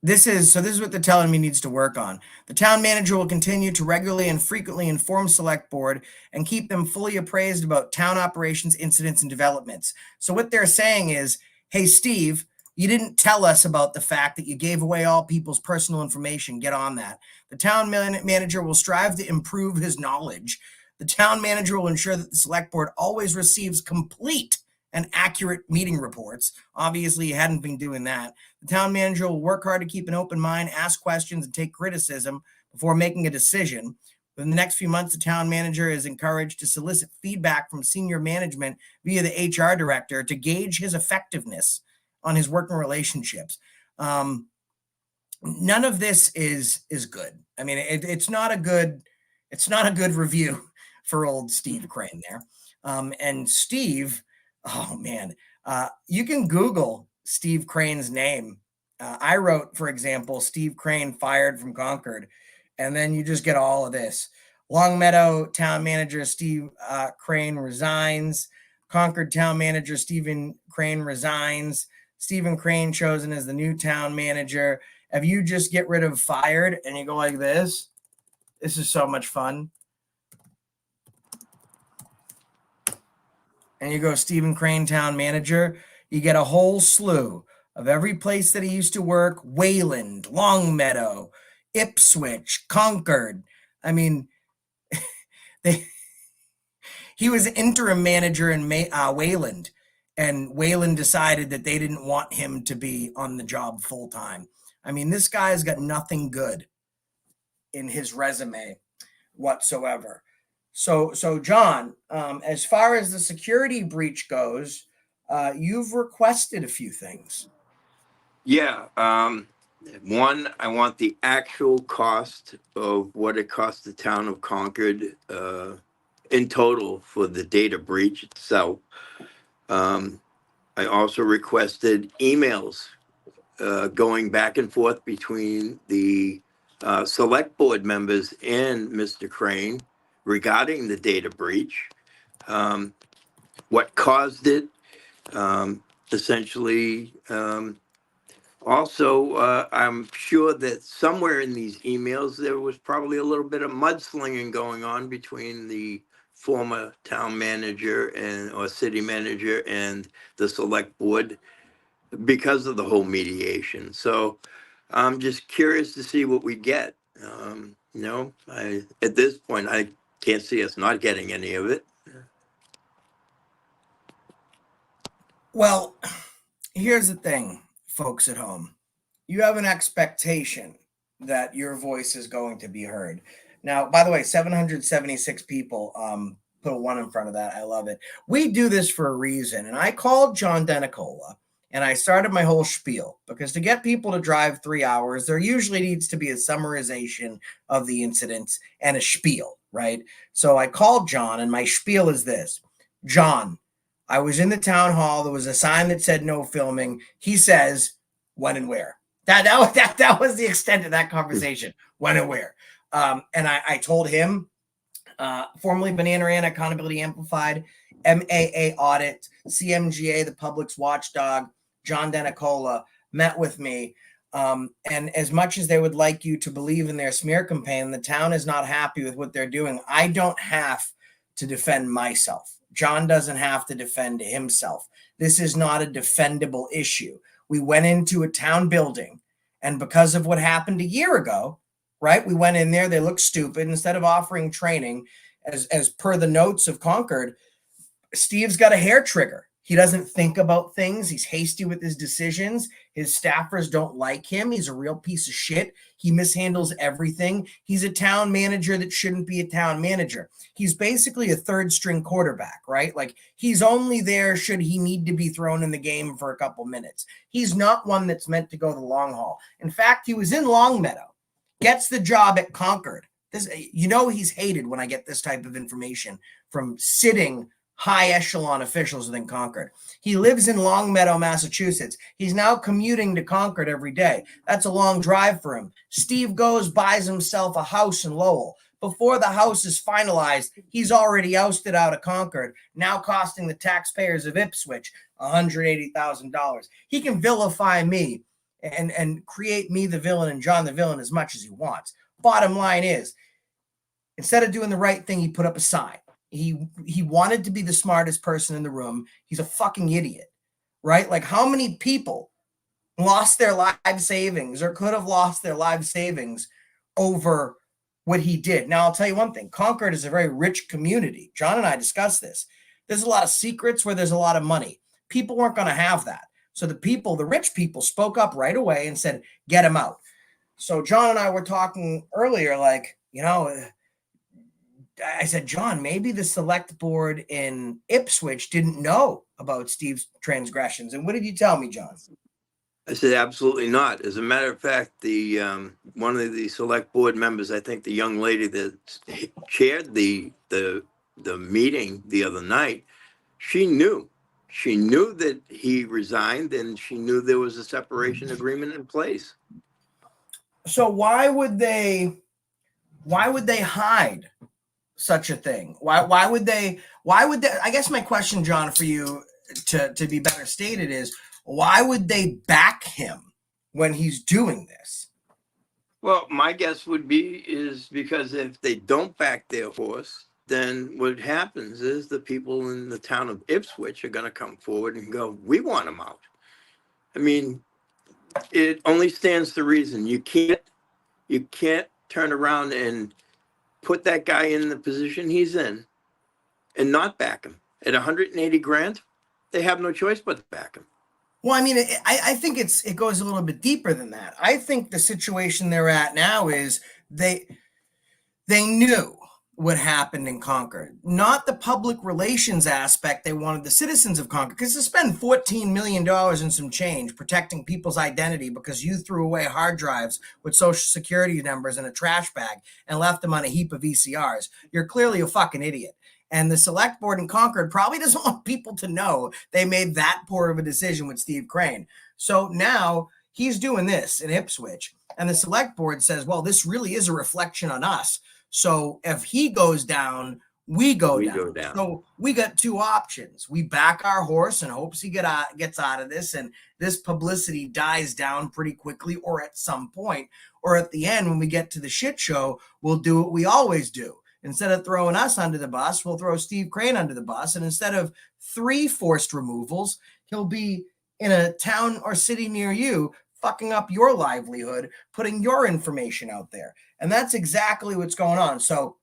This is what they're telling me needs to work on. The town manager will continue to regularly and frequently inform select board and keep them fully appraised about town operations, incidents, and developments. So what they're saying is, hey, Steve, you didn't tell us about the fact that you gave away all people's personal information. Get on that. The town manager will strive to improve his knowledge. The town manager will ensure that the select board always receives complete and accurate meeting reports. Obviously, you hadn't been doing that. The town manager will work hard to keep an open mind, ask questions, and take criticism before making a decision. Within the next few months, the town manager is encouraged to solicit feedback from senior management via the HR director to gauge his effectiveness on his working relationships. None of this is good. I mean, it's not a good review for old Steve Crane there. And Steve, oh man, you can Google Steve Crane's name. I wrote, for example, Steve Crane fired from Concord, and then you just get all of this. Longmeadow town manager Steve Crane resigns. Concord town manager Stephen Crane resigns. Stephen Crane chosen as the new town manager. If you just get rid of fired and you go like this is so much fun. And you go Stephen Crane town manager, you get a whole slew of every place that he used to work: Wayland, Longmeadow, Ipswich, Concord. I mean, he was interim manager in Wayland, and Wayland decided that they didn't want him to be on the job full time. I mean, this guy's got nothing good in his resume whatsoever. So John, as far as the security breach goes, you've requested a few things. Yeah. One, I want the actual cost of what it cost the town of Concord in total for the data breach itself. I also requested emails going back and forth between the select board members and Mr. Crane regarding the data breach, what caused it, essentially. Also, I'm sure that somewhere in these emails, there was probably a little bit of mudslinging going on between the former town manager or city manager and the select board because of the whole mediation. So I'm just curious to see what we get. At this point, I can't see us not getting any of it. Well, here's the thing, folks at home. You have an expectation that your voice is going to be heard. Now, by the way, 776 people put a 1 in front of that. I love it. We do this for a reason. And I called John Denicola and I started my whole spiel, because to get people to drive 3 hours, there usually needs to be a summarization of the incidents and a spiel, right? So I called John and my spiel is this. John, I was in the town hall. There was a sign that said no filming. He says, when and where. That was the extent of that conversation. When and where. And I told him, formerly Banana Ran Accountability Amplified, MAA Audit, CMGA, the Public's Watchdog, John Denicola met with me. And as much as they would like you to believe in their smear campaign, the town is not happy with what they're doing. I don't have to defend myself. John doesn't have to defend himself. This is not a defendable issue. We went into a town building, and because of what happened a year ago, right? We went in there, they looked stupid. Instead of offering training, as per the notes of Concord, Steve's got a hair trigger. He doesn't think about things. He's hasty with his decisions. His staffers don't like him. He's a real piece of shit. He mishandles everything. He's a town manager that shouldn't be a town manager. He's basically a third string quarterback, right? Like, he's only there should he need to be thrown in the game for a couple minutes. He's not one that's meant to go the long haul. In fact, he was in Longmeadow, gets the job at Concord. This, he's hated when I get this type of information from sitting high echelon officials within Concord. He lives in Longmeadow, Massachusetts. He's now commuting to Concord every day. That's a long drive for him. Steve goes, buys himself a house in Lowell. Before the house is finalized, he's already ousted out of Concord, now costing the taxpayers of Ipswich $180,000. He can vilify me and create me the villain and John the villain as much as he wants. Bottom line is, instead of doing the right thing, he put up a sign. He wanted to be the smartest person in the room. He's a fucking idiot, right? Like, how many people lost their life savings or could have lost their life savings over what he did? Now, I'll tell you one thing. Concord is a very rich community. John and I discussed this. There's a lot of secrets where there's a lot of money. People weren't going to have that. So the rich people spoke up right away and said, get him out. So John and I were talking earlier, like, I said, John, maybe the select board in Ipswich didn't know about Steve's transgressions. And what did you tell me, John? I said, absolutely not. As a matter of fact, the one of the select board members, I think the young lady that chaired the meeting the other night, she knew that he resigned, and she knew there was a separation agreement in place. So why would they hide such a thing? Why would they, I guess my question, John, for you to be better stated is, why would they back him when he's doing this? Well, my guess is because if they don't back their horse, then what happens is the people in the town of Ipswich are going to come forward and go, we want him out. I mean, it only stands to reason. You can't turn around and put that guy in the position he's in and not back him. At 180 grand, they have no choice but to back him. Well, I mean, I think it goes a little bit deeper than that. I think the situation they're at now is they knew what happened in Concord, not the public relations aspect. They wanted the citizens of Concord, because to spend $14 million and some change protecting people's identity because you threw away hard drives with social security numbers in a trash bag and left them on a heap of VCRs, you're clearly a fucking idiot. And the select board in Concord probably doesn't want people to know they made that poor of a decision with Steve Crane. So now he's doing this in Ipswich, and the select board says, well, this really is a reflection on us. So if he goes down, we go down. So we got two options. We back our horse and hopes he gets out of this, and this publicity dies down pretty quickly, or at some point, or at the end when we get to the shit show, we'll do what we always do. Instead of throwing us under the bus, we'll throw Steve Crane under the bus. And instead of 3 forced removals, he'll be in a town or city near you, fucking up your livelihood, putting your information out there. And that's exactly what's going on. So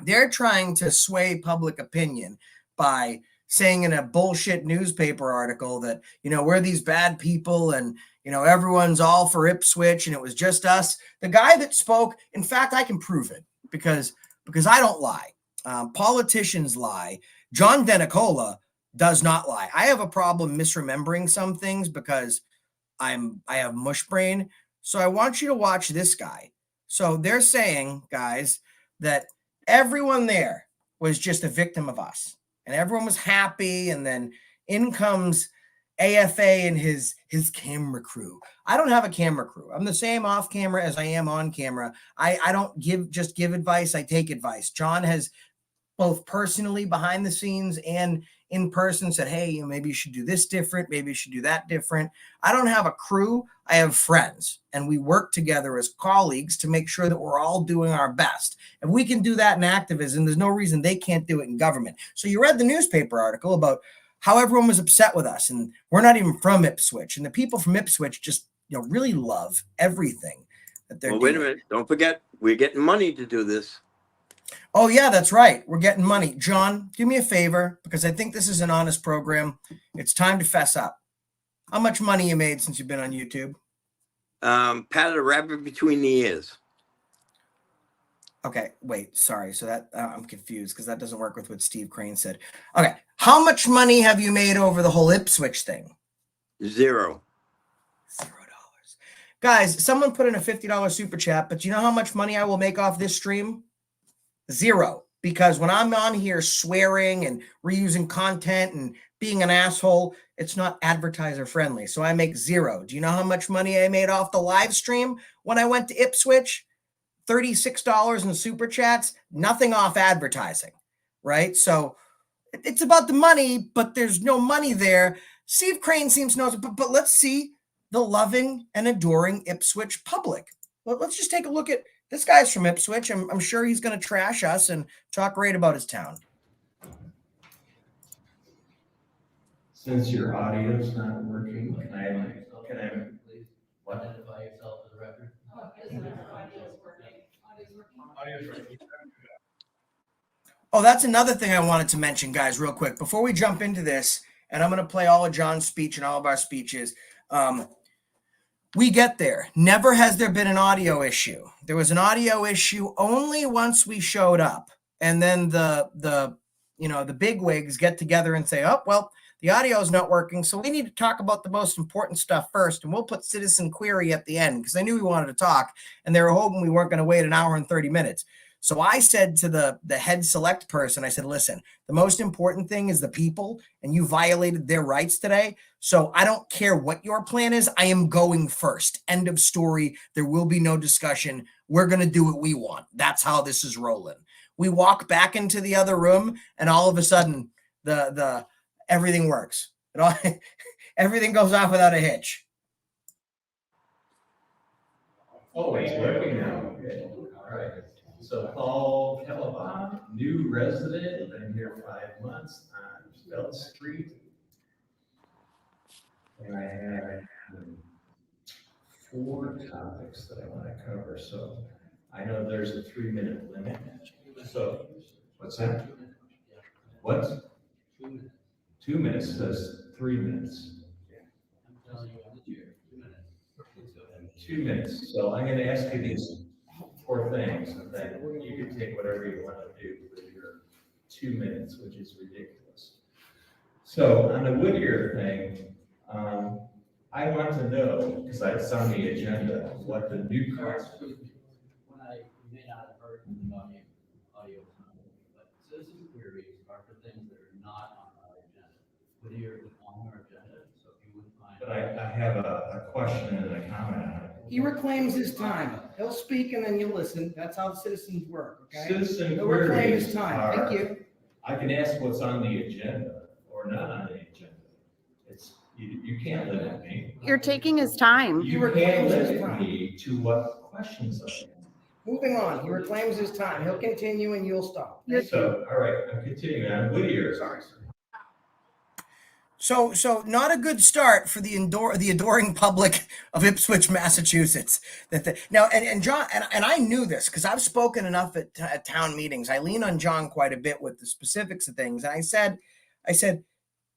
they're trying to sway public opinion by saying in a bullshit newspaper article that, we're these bad people and, everyone's all for Ipswich and it was just us. The guy that spoke, in fact, I can prove it because I don't lie. Politicians lie. John Denicola does not lie. I have a problem misremembering some things because I have mush brain. So I want you to watch this guy. So they're saying, guys, that everyone there was just a victim of us, and everyone was happy. And then in comes AFA and his camera crew. I don't have a camera crew. I'm the same off camera as I am on camera. I don't give advice. I take advice. John has both personally behind the scenes and in person, said, hey, maybe you should do this different. Maybe you should do that different. I don't have a crew. I have friends, and we work together as colleagues to make sure that we're all doing our best. If we can do that in activism, there's no reason they can't do it in government. So you read the newspaper article about how everyone was upset with us, and we're not even from Ipswich. And the people from Ipswich just, really love everything that they're Well, doing. wait a minute. Don't forget, we're getting money to do this. Oh, yeah, that's right. We're getting money. John, do me a favor, because I think this is an honest program. It's time to fess up. How much money you made since you've been on YouTube? Patted a rabbit between the ears. Okay, wait, sorry. So that I'm confused because that doesn't work with what Steve Crane said. Okay, how much money have you made over the whole Ipswich thing? $0. $0. Guys, someone put in a $50 super chat, but you know how much money I will make off this stream? 0. Because when I'm on here swearing and reusing content and being an asshole, it's not advertiser friendly. So I make 0. Do you know how much money I made off the live stream when I went to Ipswich? $36 in super chats, nothing off advertising, right? So it's about the money, but there's no money there. Steve Crane seems to know, but let's see the loving and adoring Ipswich public. Let's just take a look at this guy's from Ipswich. I'm sure he's going to trash us and talk great about his town. Since your audio's not working, can I what? Identify yourself for the record. Oh, that's another thing I wanted to mention, guys, real quick. Before we jump into this, and I'm going to play all of John's speech and all of our speeches, we get there. Never has there been an audio issue. There was an audio issue only once we showed up. And then the bigwigs get together and say, oh, well, the audio is not working, so we need to talk about the most important stuff first, and we'll put citizen query at the end because I knew we wanted to talk, and they were hoping we weren't going to wait an hour and 30 minutes. So I said to the head select person, I said, listen, the most important thing is the people, and you violated their rights today, so I don't care what your plan is. I am going first. End of story. There will be no discussion. We're going to do what we want. That's how this is rolling. We walk back into the other room, and all of a sudden, the everything works. Everything goes off without a hitch. Oh, it's working now. Okay. All right. So Paul Kellabon, new resident, been here 5 months on Bell Street. And I have 4 topics that I want to cover. So I know there's a 3-minute limit. So what's that? What? 2 minutes says 3 minutes. 2 minutes. So I'm going to ask you these 4 things, and then you can take whatever you want to do with your 2 minutes, which is ridiculous. So on the Whittier thing, I want to know, because it's on the agenda, what the new cost. You may not have heard from the audio, but citizen queries are for things that are not on our agenda. Whittier is on our agenda, so if you wouldn't mind. But I have a question and a comment on it. He reclaims his time. He'll speak and then you listen. That's how citizens work, okay? Citizen He'll reclaim his queries time. Thank are, you. I can ask what's on the agenda or not on the agenda. You can't limit me. You're taking his time. You can't reclaims his limit time. me to what questions I can. Moving on. He reclaims his time. He'll continue and you'll stop. So, all right, I'm continuing on Whittier. Sorry. So not a good start for the adoring public of Ipswich, Massachusetts. Now, John, and I knew this because I've spoken enough at town meetings. I lean on John quite a bit with the specifics of things. And I said,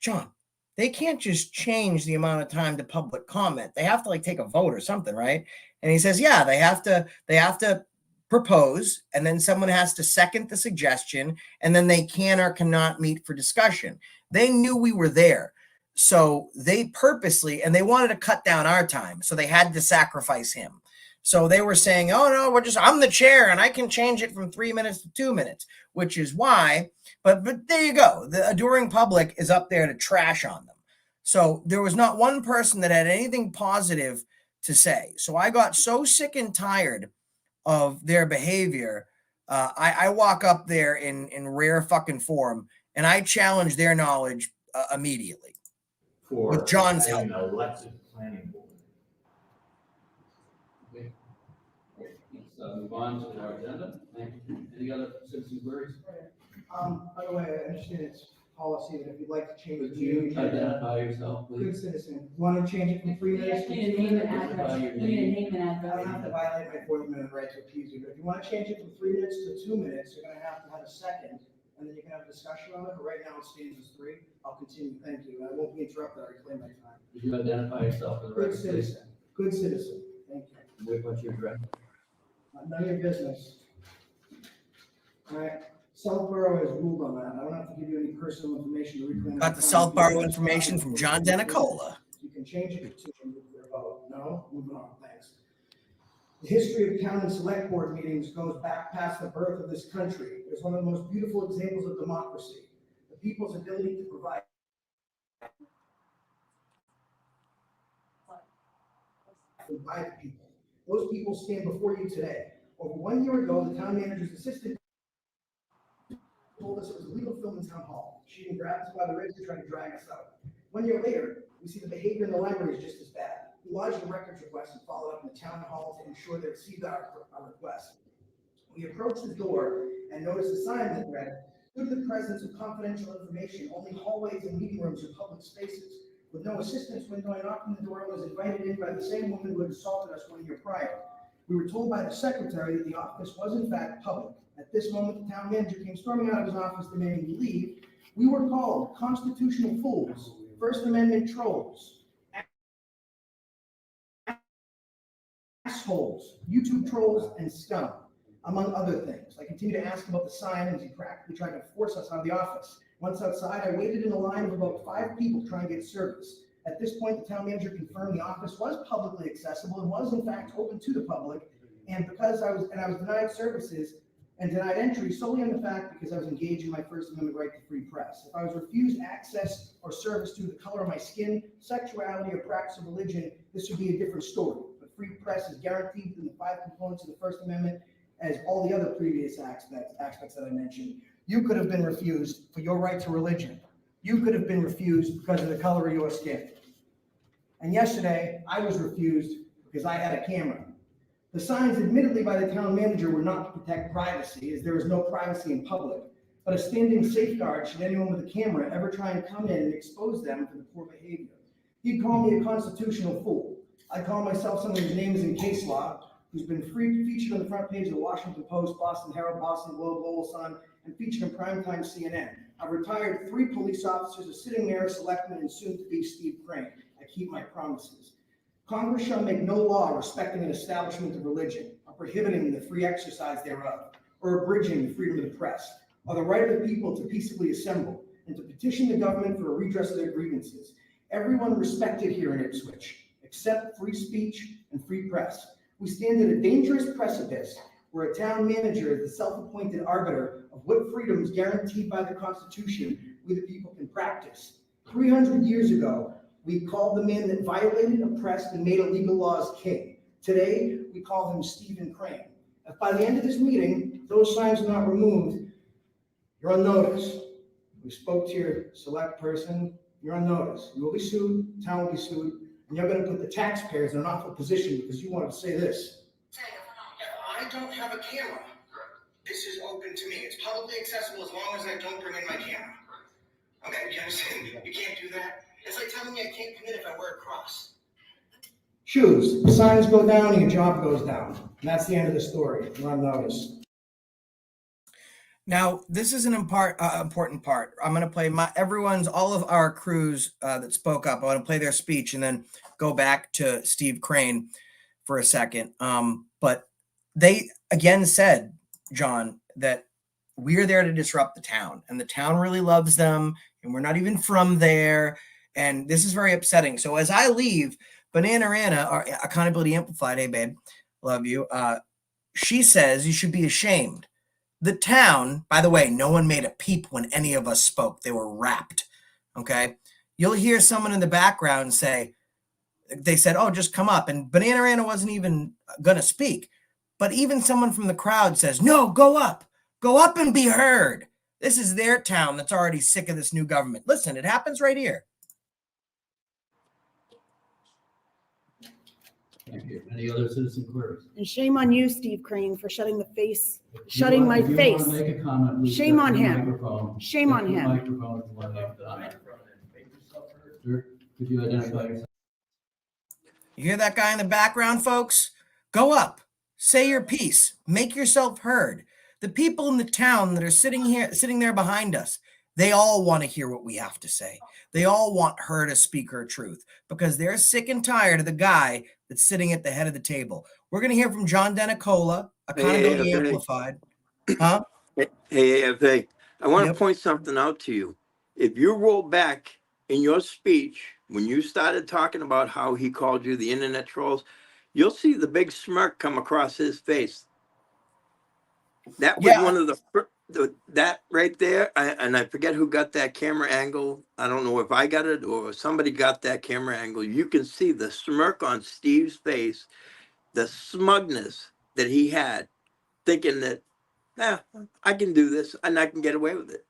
John, they can't just change the amount of time to public comment. They have to take a vote or something, right? And he says, yeah, they have to propose, and then someone has to second the suggestion, and then they can or cannot meet for discussion. They knew we were there. So they purposely, and they wanted to cut down our time. So they had to sacrifice him. So they were saying, oh no, I'm the chair and I can change it from 3 minutes to 2 minutes, which is why, but there you go. The adoring public is up there to trash on them. So there was not one person that had anything positive to say. So I got so sick and tired of their behavior. I walk up there in rare fucking form And I challenge their knowledge immediately. For With John's help. an elected planning board. Okay. Let's move on to our agenda. Any other citizen queries? By the way, I understand it's policy that if you'd like to change Would the you meeting agenda, identify yourself, good please? citizen, want to change it from 3 minutes to 2 minutes? Identify your name. I don't have to violate my 40-minute right to appease you, but if you want to change it from 3 minutes to 2 minutes, you're going to have a second, and then you can have a discussion on it, but right now it stands as 3. I'll continue, thank you, and I won't be interrupted, I reclaim my time. Would you identify yourself for the Good record, please? citizen, good citizen, thank you. What's your address? None of your business. All right, Southborough has ruled on that. I don't have to give you any personal information to reclaim. Got the Southborough information from John Denicola. You can change it to your vote. No, moving on, thanks. The history of town and select board meetings goes back past the birth of this country. It's one of the most beautiful examples of democracy. The people's ability to provide by the people. Those people stand before you today. Over 1 year ago, the town manager's assistant told us it was illegal to film in town hall. She even grabbed us by the wrist and tried to drag us out. 1 year later, we see the behavior in the library is just as bad. We lodged a records request and followed up in the town hall to ensure they received our request. We approached the door and noticed a sign that read, "Due to the presence of confidential information, only hallways and meeting rooms are public spaces." With no assistance window, I knocked on the door and was invited in by the same woman who had assaulted us 1 year prior. We were told by the secretary that the office was in fact public. At this moment, the town manager came storming out of his office demanding we leave. We were called constitutional fools, First Amendment trolls, assholes, YouTube trolls, and scum, among other things. I continue to ask about the sign as he practically tried to force us out of the office. Once outside, I waited in a line of about 5 people trying to get service. At this point, the town manager confirmed the office was publicly accessible and was in fact open to the public. And because I was denied services and denied entry solely on the fact because I was engaged in my First Amendment right to free press. If I was refused access or service due to the color of my skin, sexuality, or practice of religion, this would be a different story. But free press is guaranteed in the 5 components of the First Amendment, as all the other previous aspects that I mentioned. You could have been refused for your right to religion. You could have been refused because of the color of your skin. And yesterday, I was refused because I had a camera. The signs admittedly by the town manager were not to protect privacy, as there is no privacy in public, but a standing safeguard should anyone with a camera ever try and come in and expose them for the poor behavior. He'd call me a constitutional fool. I call myself someone whose name is in case law, who's been featured on the front page of the Washington Post, Boston Herald, Boston Globe, Lowell Sun, and featured in primetime CNN. I've retired 3 police officers, a sitting mayor, selectman, and soon-to-be Steve Crane. I keep my promises. Congress shall make no law respecting an establishment of religion, or prohibiting the free exercise thereof, or abridging the freedom of the press, or the right of the people to peaceably assemble, and to petition the government for a redress of their grievances. Everyone respected here in Ipswich, except free speech and free press. We stand at a dangerous precipice where a town manager is the self-appointed arbiter of what freedoms guaranteed by the Constitution we the people can practice. 300 years ago, we called the man that violated, oppressed, and made illegal laws king. Today, we call him Stephen Crane. If by the end of this meeting, those signs are not removed, you're on notice. We spoke to your select person, you're on notice. You will be sued, the town will be sued, and you're gonna put the taxpayers in an awful position because you wanted to say this. I don't have a camera. This is open to me. It's publicly accessible as long as I don't bring in my camera. Okay, you understand? You can't do that. It's like telling me I can't come in if I wear a cross. Shoes. Signs go down and your job goes down. And that's the end of the story. You're on notice. Now, this is an important part. I'm going to play all of our crews that spoke up. I want to play their speech and then go back to Steve Crane for a second. But they again said, John, that we're there to disrupt the town and the town really loves them and we're not even from there. And this is very upsetting. So as I leave, Banana Rana, our Accountability Amplified, hey babe, love you. She says you should be ashamed. The town, by the way, no one made a peep when any of us spoke. They were wrapped. Okay. You'll hear someone in the background say, they said, oh, just come up. And Banana Rana wasn't even going to speak. But even someone from the crowd says, no, go up and be heard. This is their town that's already sick of this new government. Listen, it happens right here. Thank you. Any other citizen queries? And shame on you, Steve Crane, for shutting my If you face. want to make a comment, please Shame step on to the him. microphone. Shame Step on to the him. microphone if you want to make a comment. Sir, could you identify yourself? You hear that guy in the background, folks? Go up, say your piece, make yourself heard. The people in the town that are sitting there behind us, they all want to hear what we have to say. They all want her to speak her truth because they're sick and tired of the guy that's sitting at the head of the table. We're going to hear from John Denicola, Accountability Hey, Amplified. Huh? Hey, AFA, I want to Yep. point something out to you. If you roll back in your speech, when you started talking about how he called you the internet trolls, you'll see the big smirk come across his face. That was Yeah. one of that right there. And I forget who got that camera angle. I don't know if I got it or somebody got that camera angle. You can see the smirk on Steve's face, the smugness that he had, thinking that, I can do this and I can get away with it.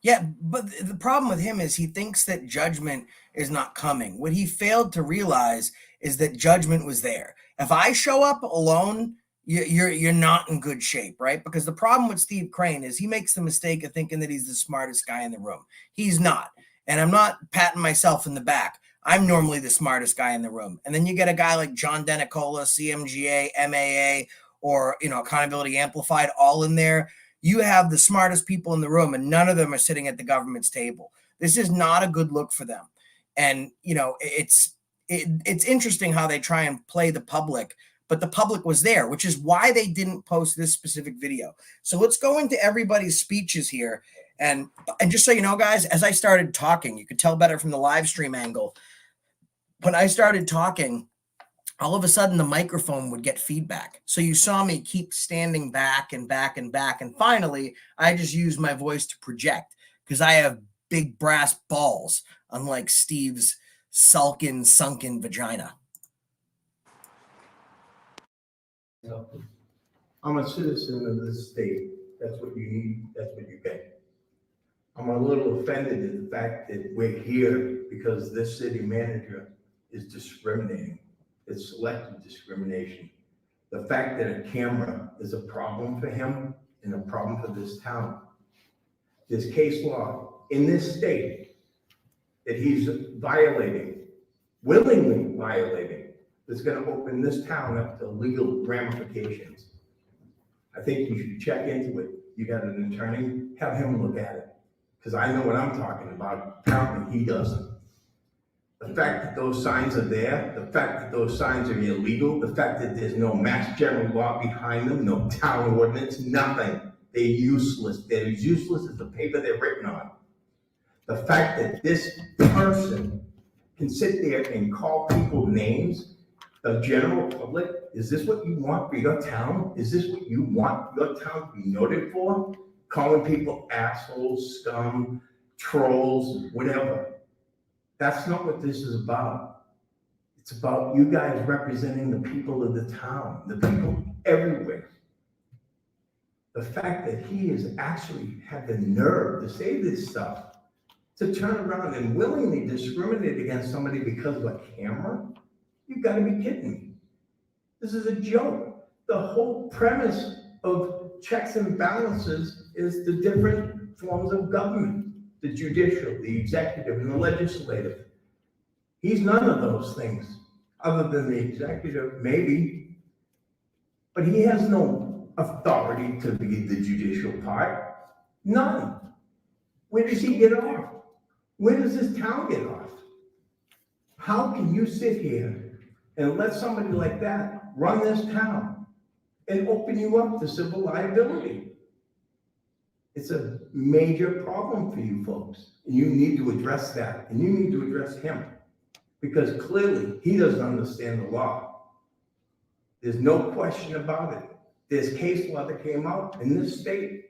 Yeah, but the problem with him is he thinks that judgment is not coming. What he failed to realize is that judgment was there. If I show up alone, you're not in good shape, right? Because the problem with Steve Crane is he makes the mistake of thinking that he's the smartest guy in the room. He's not. And I'm not patting myself in the back. I'm normally the smartest guy in the room. And then you get a guy like John Denicola, CMGA, MAA, or Accountability Amplified all in there. You have the smartest people in the room and none of them are sitting at the government's table. This is not a good look for them. And, it's interesting how they try and play the public, but the public was there, which is why they didn't post this specific video. So let's go into everybody's speeches here. And just so you know, guys, as I started talking, you could tell better from the live stream angle. When I started talking, all of a sudden the microphone would get feedback. So you saw me keep standing back and back and back. And finally, I just used my voice to project because I have big brass balls, unlike Steve's sunken vagina. I'm a citizen of this state. That's what you need. That's what you get. I'm a little offended at the fact that we're here because this city manager is discriminating. It's selective discrimination. The fact that a camera is a problem for him and a problem for this town. There's case law in this state that he's violating, willingly violating, that's gonna open this town up to legal ramifications. I think you should check into it. You got an attorney, have him look at it. Because I know what I'm talking about. Apparently he doesn't. The fact that those signs are there, the fact that those signs are illegal, the fact that there's no mass general law behind them, no town ordinance, nothing. They're useless. They're as useless as the paper they're written on. The fact that this person can sit there and call people names, the general public, is this what you want for your town? Is this what you want your town to be noted for? Calling people assholes, scum, trolls, whatever. That's not what this is about. It's about you guys representing the people of the town, the people everywhere. The fact that he has actually had the nerve to say this stuff, to turn around and willingly discriminate against somebody because of a camera, you've got to be kidding me. This is a joke. The whole premise of checks and balances is the different forms of government, the judicial, the executive, and the legislative. He's none of those things, other than the executive, maybe. But he has no authority to be the judicial part. None. Where does he get off? Where does this town get off? How can you sit here and let somebody like that run this town and open you up to civil liability? It's a major problem for you folks. And you need to address that, and you need to address him. Because clearly, he doesn't understand the law. There's no question about it. There's case law that came out in this state.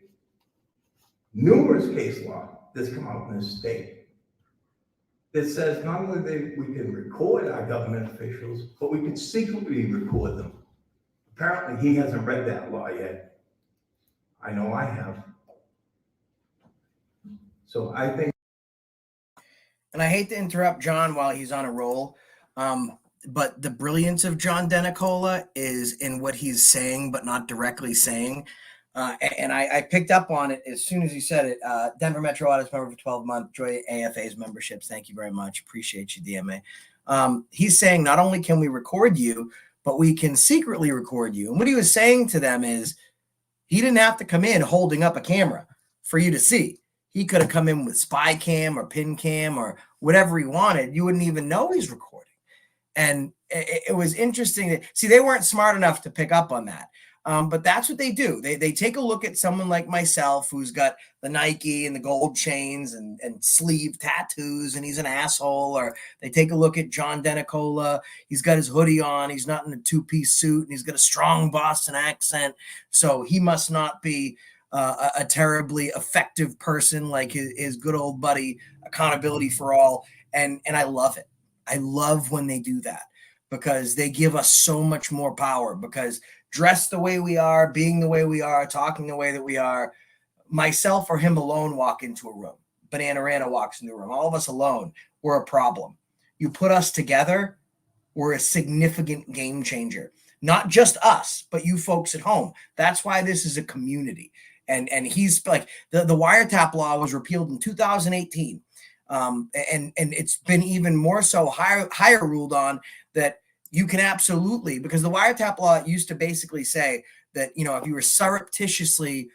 Numerous case law that's come out in this state that says not only that we can record our government officials, but we can secretly record them. Apparently, he hasn't read that law yet. I know I have. So I think. And I hate to interrupt John while he's on a roll, but the brilliance of John Denicola is in what he's saying, but not directly saying. And I picked up on it as soon as he said it. Denver Metro Audits member for 12 months, Joy AFA's memberships. Thank you very much. Appreciate you, DMA. He's saying not only can we record you, but we can secretly record you. And what he was saying to them is he didn't have to come in holding up a camera for you to see. He could have come in with spy cam or pin cam or whatever he wanted. You wouldn't even know he's recording. And it was interesting that, see, they weren't smart enough to pick up on that. But that's what they do. They take a look at someone like myself who's got the Nike and the gold chains and sleeve tattoos, and he's an asshole. Or they take a look at John Denicola. He's got his hoodie on. He's not in a two-piece suit, and he's got a strong Boston accent. So he must not be a terribly effective person like his good old buddy, Accountability for All. And I love it. I love when they do that because they give us so much more power, because dressed the way we are, being the way we are, talking the way that we are, myself or him alone walk into a room. Bananarana walks into a room. All of us alone, we're a problem. You put us together, we're a significant game changer. Not just us, but you folks at home. That's why this is a community. And he's like, the wiretap law was repealed in 2018. And it's been even more so higher ruled on that you can absolutely, because the wiretap law used to basically say that, you know, if you were surreptitiously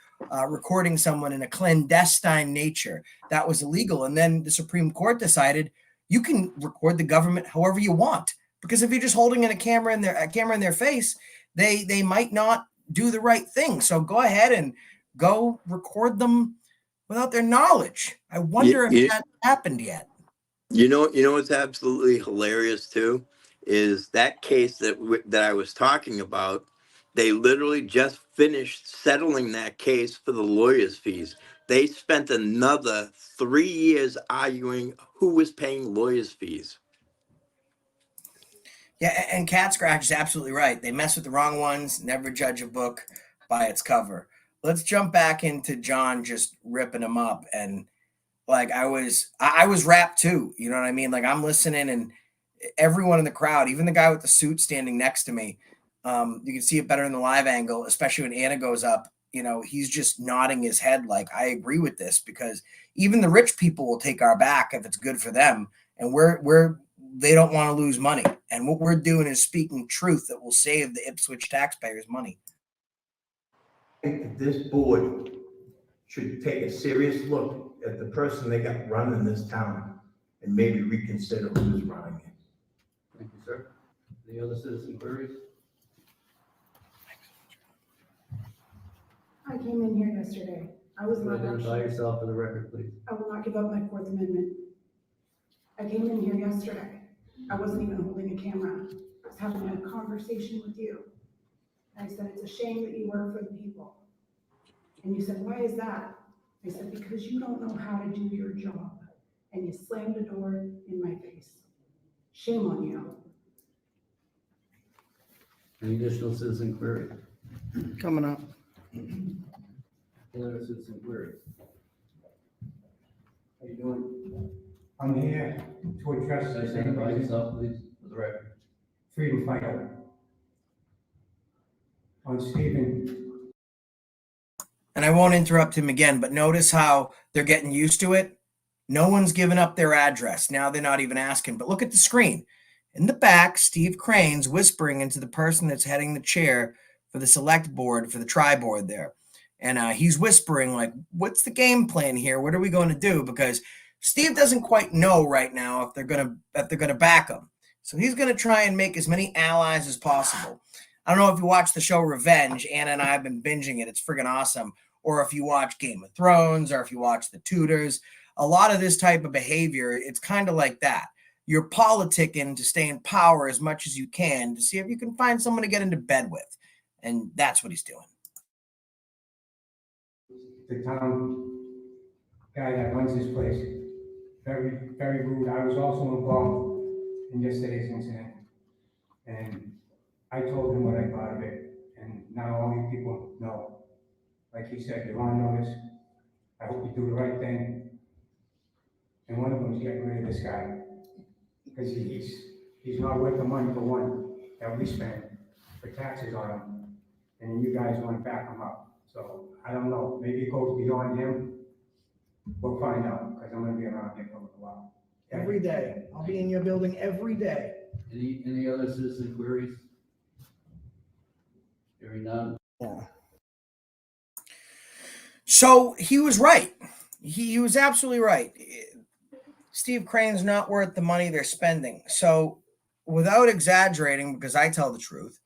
recording someone in a clandestine nature, that was illegal. And then the Supreme Court decided you can record the government however you want, because if you're just holding in a camera in their face, they might not do the right thing. So go ahead and go record them without their knowledge. I wonder if that happened yet. You know what's absolutely hilarious too is that case that I was talking about. They literally just finished settling that case for the lawyers' fees. They spent another 3 years arguing who was paying lawyers' fees. Yeah, and Cat Scratch is absolutely right. They mess with the wrong ones. Never judge a book by its cover. Let's jump back into John just ripping him up. And like I was rapt too. You know what I mean? Like I'm listening, and everyone in the crowd, even the guy with the suit standing next to me, you can see it better in the live angle, especially when Anna goes up. You know, he's just nodding his head like, I agree with this, because even the rich people will take our back if it's good for them. And they don't want to lose money. And what we're doing is speaking truth that will save the Ipswich taxpayers money. I think that this board should take a serious look at the person they got running this town and maybe reconsider who's running it. Thank you, sir. Any other citizen queries? I came in here yesterday. I was not Identify yourself for the record, please. I will not give up my Fourth Amendment. I came in here yesterday. I wasn't even holding a camera. I was having a conversation with you. And I said, it's a shame that you work for the people. And you said, why is that? I said, because you don't know how to do your job. And you slammed the door in my face. Shame on you. Any additional citizen query? Coming up. Any other citizen query? How you doing? I'm here to address Identify yourself, please, for the record. freedom fighter. On Stephen. And I won't interrupt him again, but notice how they're getting used to it. No one's given up their address. Now they're not even asking, but look at the screen. In the back, Steve Crane's whispering into the person that's heading the chair for the select board, for the tri-board there. And he's whispering like, what's the game plan here? What are we going to do? Because Steve doesn't quite know right now if they're going to back him. So he's going to try and make as many allies as possible. I don't know if you watch the show Revenge. Anna and I have been binging it. It's friggin' awesome. Or if you watch Game of Thrones, or if you watch The Tudors, a lot of this type of behavior, it's kind of like that. You're politicking to stay in power as much as you can to see if you can find someone to get into bed with. And that's what he's doing. The town guy that runs this place, very, very rude. I was also involved in yesterday's incident. And I told him what I thought of it. And now all you people know. Like he said, you're on notice. I hope you do the right thing. And one of them's getting rid of this guy. Because he's not worth the money for one that we spend for taxes on him. And then you guys want to back him up. So I don't know, maybe it goes beyond him. We'll find out, because I'm gonna be around here for a little while. Every day. I'll be in your building every day. Any other citizen queries? Hearing none. Yeah. So he was right. He was absolutely right. Steve Crane's not worth the money they're spending. So without exaggerating, because I tell the truth,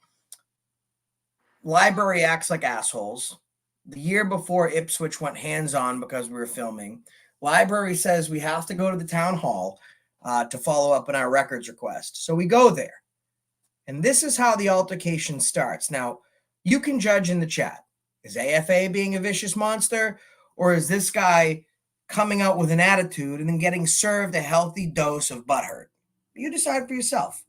library acts like assholes. The year before Ipswich went hands-on because we were filming, library says we have to go to the town hall to follow up on our records request. So we go there. And this is how the altercation starts. Now, you can judge in the chat. Is AFA being a vicious monster? Or is this guy coming out with an attitude and then getting served a healthy dose of butthurt? You decide for yourself.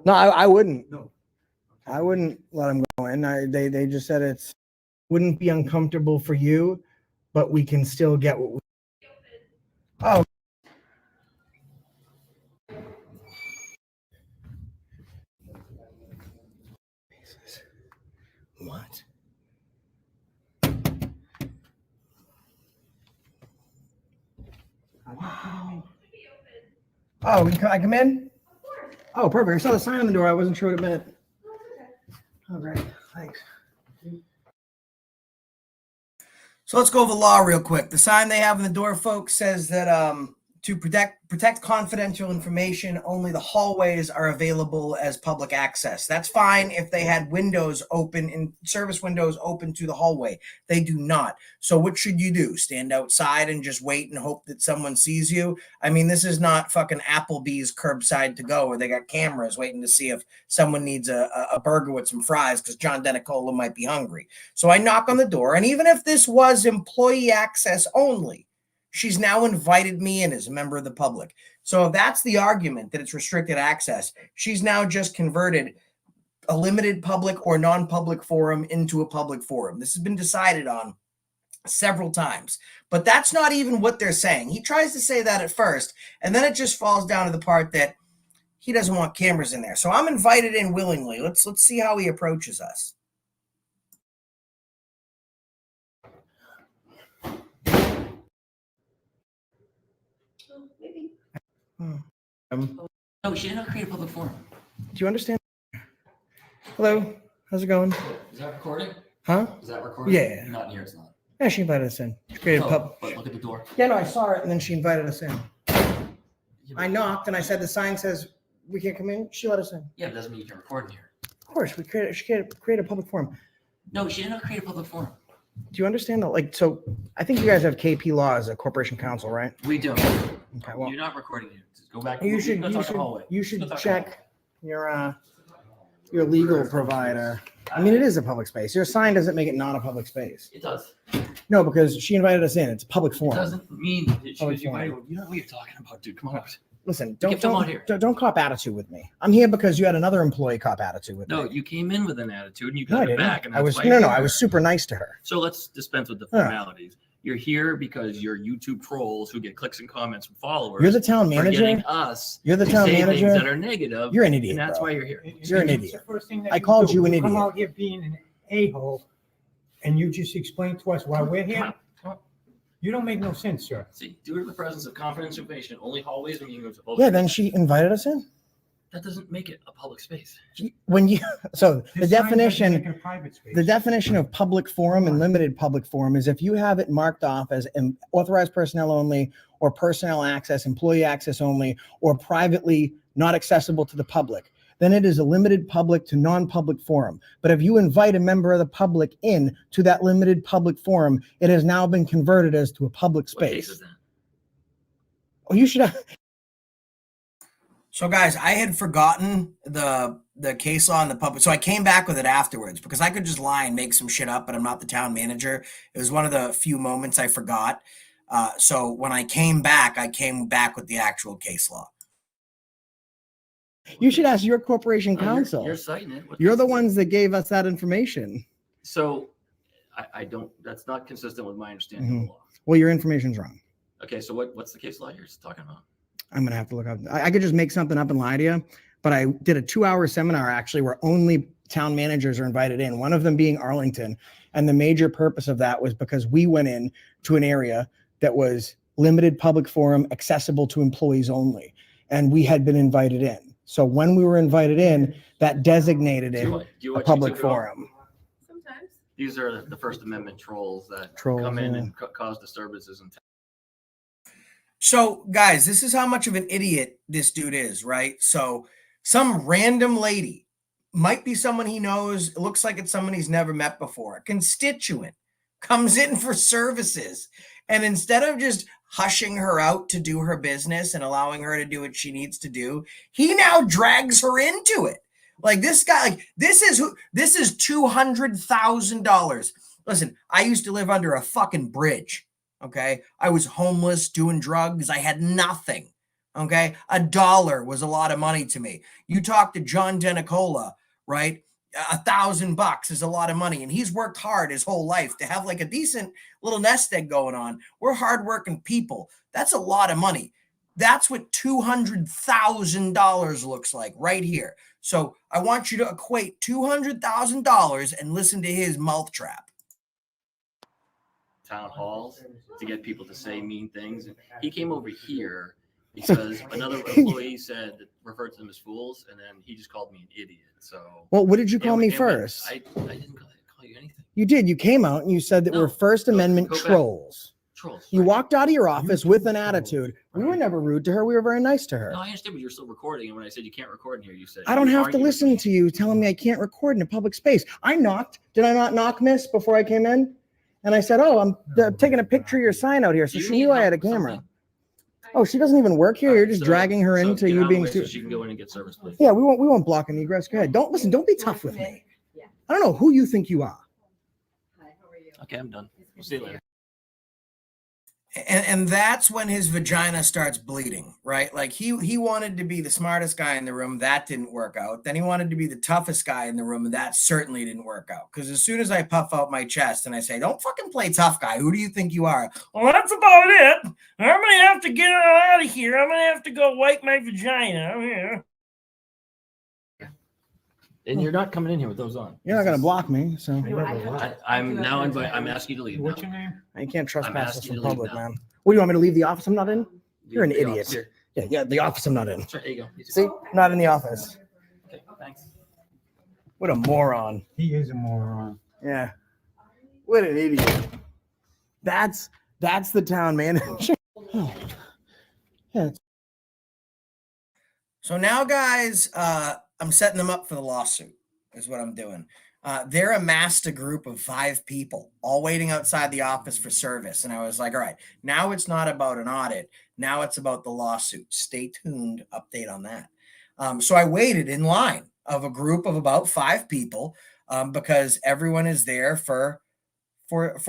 No, I wouldn't. No. I wouldn't let them go in. They just said it's wouldn't be uncomfortable for you, but we can still get what we. Oh. What? Oh, I come in? Oh, perfect. I saw the sign on the door. I wasn't sure what it meant. Oh, great. Thanks. So let's go over the law real quick. The sign they have on the door, folks, says that to protect confidential information, only the hallways are available as public access. That's fine if they had windows open and service windows open to the hallway. They do not. So what should you do? Stand outside and just wait and hope that someone sees you? I mean, this is not fucking Applebee's curbside to go where they got cameras waiting to see if someone needs a burger with some fries because John Denicola might be hungry. So I knock on the door, and even if this was employee access only, she's now invited me in as a member of the public. So if that's the argument that it's restricted access, she's now just converted a limited public or non-public forum into a public forum. This has been decided on several times, but that's not even what they're saying. He tries to say that at first, and then it just falls down to the part that he doesn't want cameras in there. So I'm invited in willingly. Let's see how he approaches us. No, she did not create a public forum. Do you understand? Hello, how's it going? Is that recording? Huh? Is that recording? Yeah. Not here, it's not. Yeah, she invited us in. She created a pub. But look at the door. Yeah, no, I saw it, and then she invited us in. I knocked, and I said the sign says we can't come in. She let us in. Yeah, but it doesn't mean you can record in here. Of course, she created a public forum. No, she did not create a public forum. Do you understand that? Like, so I think you guys have KP Law as a corporation counsel, right? We do. Okay, well, You're not recording it. Just go back. you Go should talk in the hallway. you Go should talk in the check your legal provider. I mean, it is a public space. Your sign doesn't make it not a public space. It does. No, because she invited us in. It's a public It forum. doesn't mean that she Public was invited. forum. You know what you're talking about, dude. Come on out. Listen, Get them out here. don't cop attitude with me. I'm here because you had another employee cop attitude with No, me. you came in with an attitude and you No, I got it didn't. back. And I that's was why you're I here. was super nice to her. So let's dispense with the Yeah. formalities. You're here because you're YouTube trolls who get clicks and comments from followers. You're the town for getting manager. us You're the to town say manager. things that are negative. You're an idiot, And that's bro. why you're here. You're an It's idiot. the first thing that I called you an Come idiot. out here being an a-hole, and you just explain to us why we're here. You don't make no sense, sir. See, due to the presence of confidential information, only hallways and meetings are Yeah, then she invited us in. That doesn't make it a public space. When you so the This sign doesn't definition make it a private space. the definition of public forum and limited public forum is if you have it marked off as authorized personnel only or personnel access, employee access only, or privately not accessible to the public, then it is a limited public to non-public forum. But if you invite a member of the public in to that limited public forum, it has now been converted as to a public What case space. is that? Oh, you should have. So guys, I had forgotten the case law and the public. So I came back with it afterwards because I could just lie and make some shit up, but I'm not the town manager. It was one of the few moments I forgot. So when I came back with the actual case law. You should ask your corporation No, counsel. You're citing it. What You're does the it say? ones that gave us that information. So I don't, that's not consistent with my understanding of the law. Well, your information's wrong. Okay, so what's the case law you're talking about? I'm gonna have to look up. I could just make something up and lie to you, but I did a 2-hour seminar actually where only town managers are invited in. One of them being Arlington, and the major purpose of that was because we went in to an area that was limited public forum, accessible to employees only, and we had been invited in. So when we were invited in, that designated it a public forum. Sometimes. These are the First Amendment trolls that Trolls, come in yeah. and cause disturbances in town. So, guys, this is how much of an idiot this dude is, right? So, some random lady, might be someone he knows, it looks like it's someone he's never met before, a constituent, comes in for services. And instead of just hushing her out to do her business and allowing her to do what she needs to do, he now drags her into it. Like this guy, like this is $200,000. Listen, I used to live under a fucking bridge. Okay. I was homeless, doing drugs. I had nothing. Okay. $1 was a lot of money to me. You talk to John Denicola, right? $1,000 is a lot of money. And he's worked hard his whole life to have like a decent little nest egg going on. We're hardworking people. That's a lot of money. That's what $200,000 looks like right here. So I want you to equate $200,000 and listen to his mouth trap. Town halls to get people to say mean things. And he came over here because another employee said, referred to them as fools, and then he just called me an idiot. So, Well, what did you call me first? I didn't call you anything. You did. You came out and you said that we're First Amendment go back. trolls. Trolls. You right. walked out of your office with an attitude. We were never rude to her. We were very nice to her. No, I understand, but you're still recording. And when I said you can't record in here, you said I don't you have to argued with listen me. to you telling me I can't record in a public space. I knocked. Did I not knock, miss, before I came in? And I said, oh, I'm taking a picture of your sign out here. So Do you she need knew I had a help with camera. something? Oh, she doesn't even work here. You're just So- dragging her so into get you out of the being way so too. she can go in and get service, please. Yeah, we won't block an egress. Go ahead. Don't be tough with me. I don't know who you think you are. Okay, I'm done. We'll see you later. And that's when his vagina starts bleeding, right? Like he wanted to be the smartest guy in the room. That didn't work out. Then he wanted to be the toughest guy in the room. And that certainly didn't work out. Because as soon as I puff out my chest and I say, don't fucking play tough guy. Who do you think you are? Well, that's about it. I'm going to have to get out of here. I'm going to have to go wipe my vagina. Yeah. And you're not coming in here with those on. You're not going to block me. So I'm asking you to leave. What's your name? you can't trespass us asking in you to leave public, now. man. What do you want me to leave the office? I'm not in. You're an The idiot. office here. Yeah, the office I'm not in. Sure, there you go. See, not in the office. Okay, thanks. What a moron. He is a moron. Yeah. What an idiot. That's the town manager. Oh. Yeah. So now, guys, I'm setting them up for the lawsuit, is what I'm doing. They're amassed a group of 5 people, all waiting outside the office for service. And I was like, all right, now it's not about an audit. Now it's about the lawsuit. Stay tuned. Update on that. So I waited in line of a group of about 5 people because everyone is there for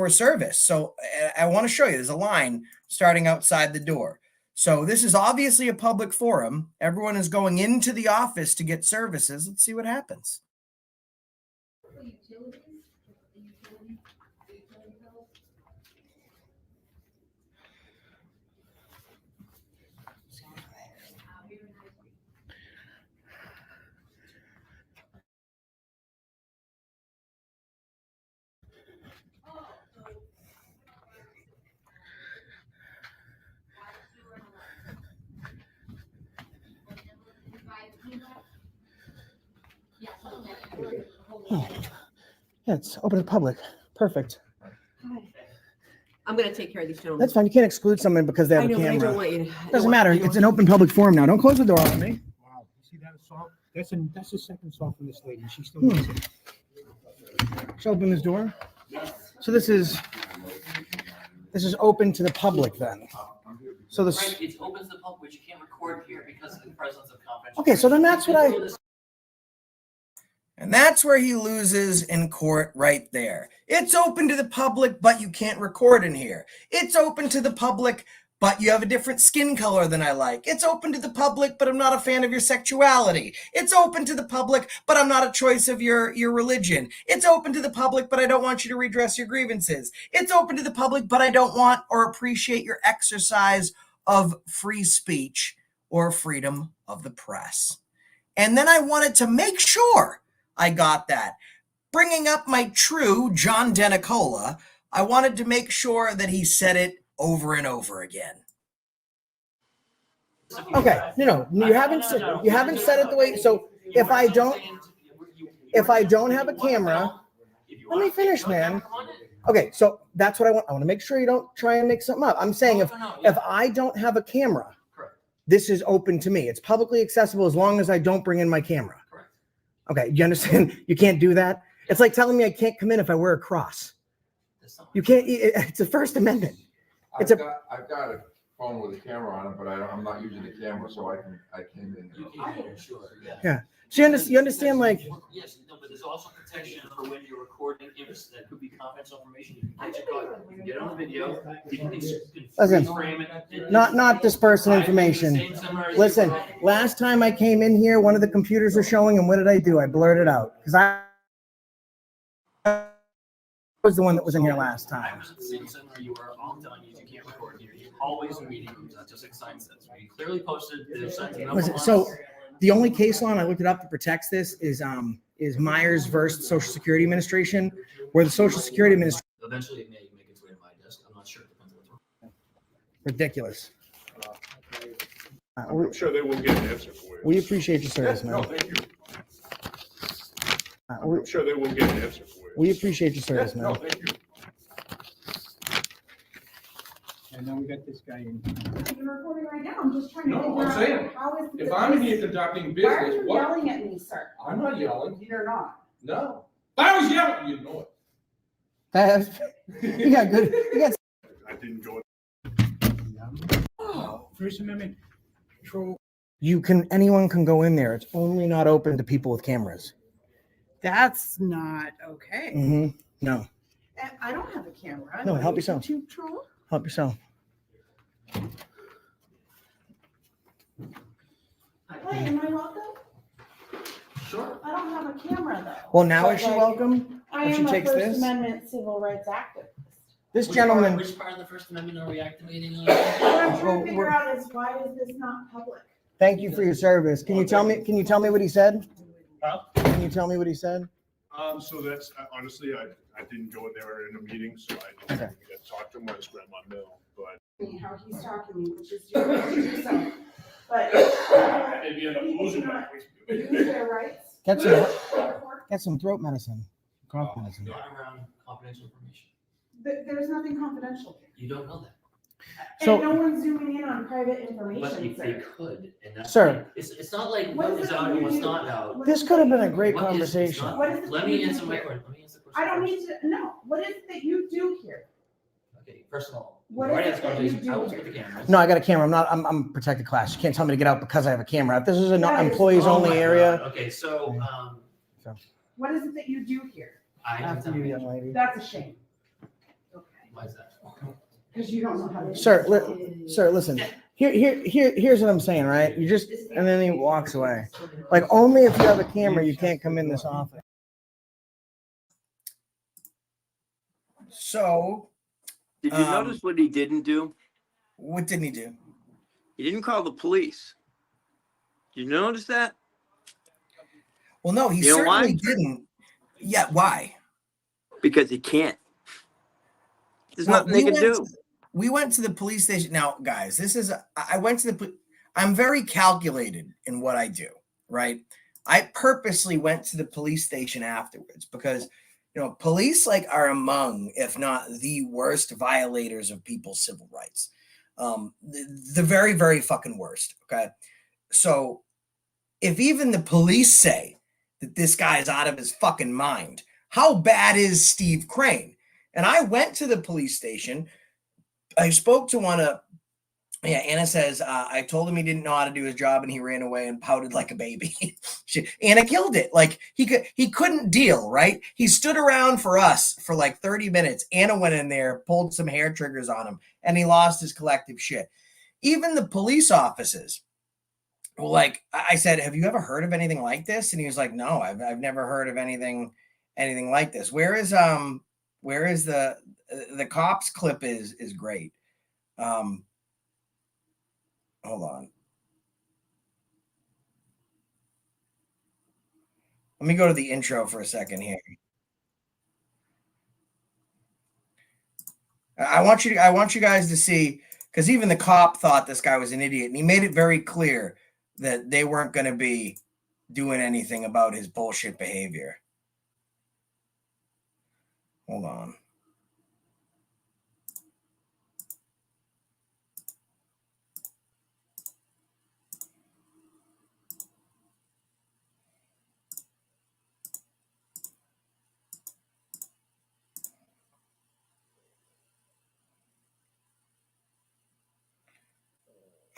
service. So I want to show you, there's a line starting outside the door. So this is obviously a public forum. Everyone is going into the office to get services. Let's see what happens. Oh. Yeah, it's open to the public. Perfect. Hi. I'm going to take care of these gentlemen. That's fine. You can't exclude someone because they have I know, a but I camera. don't want you to. Doesn't matter. It's an open public forum now. Don't close the door on me. Wow, you see that assault? That's the second assault from this lady. She still Hmm. needs it. Should I open this door? So this is open to the public then. So this. Right, it's open to the public, but you can't record here because of the presence of confidential. Okay, so then that's what I. And that's where he loses in court right there. It's open to the public, but you can't record in here. It's open to the public, but you have a different skin color than I like. It's open to the public, but I'm not a fan of your sexuality. It's open to the public, but I'm not a choice of your religion. It's open to the public, but I don't want you to redress your grievances. It's open to the public, but I don't want or appreciate your exercise of free speech or freedom of the press. And then I wanted to make sure I got that. Bringing up my true John Denicola, I wanted to make sure that he said it over and over again. Okay, no, you haven't said it the way. So if I don't have a camera, let me finish, man. Okay, so that's what I want. I want to make sure you don't try and make something up. I'm saying if I don't have a camera, this is open to me. It's publicly accessible as long as I don't bring in my camera. Okay, you understand? You can't do that. It's like telling me I can't come in if I wear a cross. You can't. It's a First Amendment. I've got a phone with a camera on it, but I'm not using the camera, so I came in. Sure. Yeah. So you understand, like. Yes, no, but there's also protection for when you're recording images that could be confidential information. You can get it on the video. You can Listen, frame it. not dispersing information. Listen, last time I came in here, one of the computers was showing, and what did I do? I blurred it out because I was the one that was in here last time. You are all done. You can't record here. You're always in meeting rooms. That's just like sign says. We clearly posted. Listen, so the only case law, and I looked it up that protects this, is Myers versus Social Security Administration, where the Social Security Administration. Eventually, it may make its way to my desk. I'm not sure. It depends on what's wrong. Ridiculous. I'm sure they will get an answer for you. We appreciate your service, man. No, thank you. I'm sure they will get an answer for you. We appreciate your service, No, man. thank you. And then we got this guy in. You're recording right now. I'm just trying to No, figure I'm out saying, how is if I'm in here conducting business, Why are you what? yelling at me, sir? I'm not yelling. You're not. No. If I was yelling, you'd know You got good. You got. I didn't go. First Amendment control. Anyone can go in there. It's only not open to people with cameras. That's not okay. Mm-hmm. No. And I don't have a camera. No, help yourself. YouTube troll? Help yourself. Hi, am I welcome? Sure. I don't have a camera though. Well, now But, is she like, welcome? I If she am a takes First this? Amendment civil rights activist. This gentleman. Which part of the First Amendment are we activating? What I'm trying Well, to figure out is why is this not public? Thank you for your service. Can you tell me what he said? Huh? Can you tell me what he said? So that's, honestly, I didn't go in there in a meeting, so I didn't get to talk to him. I just grabbed my mail, but. How he's talking to me, which is your right to do so. But Maybe end up people losing cannot my. use their rights. Get some throat medicine. Cough medicine. Not around confidential information. There's nothing confidential here. You don't know that. So- And no one's zooming in on private But information, if they sir. could, and that's. Sir. It's not like What what is is it out and you what's do? not out. This could have been a great What is- it's conversation. not- What is it Let that me you answer do my here? question. Let me answer the question. I don't first. need to know. What is it that you do here? Okay, first of all, What right is after it that you conversation, I do was here? with the cameras. No, I got a camera. I'm protected class. You can't tell me to get out because I have a camera. If this is an That is- employees Oh only my area. God. Okay, so, What is it that you do here? I have After you, to, young lady. That's a shame. Okay. why is that? Because you don't know how to. Sir, listen. Here's what I'm saying, right? You just, and then he walks away. Like, only if you have a camera, you can't come in this office. So, Did you notice what he didn't do? what didn't he do? He didn't call the police. Did you notice that? Well, no, he You know certainly why? didn't. Yeah, why? Because he can't. There's Well, nothing they can do. We went to the police station. Now, guys, I went to I'm very calculated in what I do, right? I purposely went to the police station afterwards because, police are among, if not the worst violators of people's civil rights. The very, very fucking worst. Okay. So if even the police say that this guy is out of his fucking mind, how bad is Steve Crane? And I went to the police station. I spoke to one of Yeah, Anna says, I told him he didn't know how to do his job and he ran away and pouted like a baby. Anna killed it. Like he couldn't deal, right? He stood around for us for like 30 minutes. Anna went in there, pulled some hair triggers on him, and he lost his collective shit. Even the police officers were like, I said, have you ever heard of anything like this? And he was like, no, I've never heard of anything like this. Where is the cops clip is great. Hold on. Let me go to the intro for a second here. I want you guys to see, because even the cop thought this guy was an idiot, and he made it very clear that they weren't going to be doing anything about his bullshit behavior. Hold on.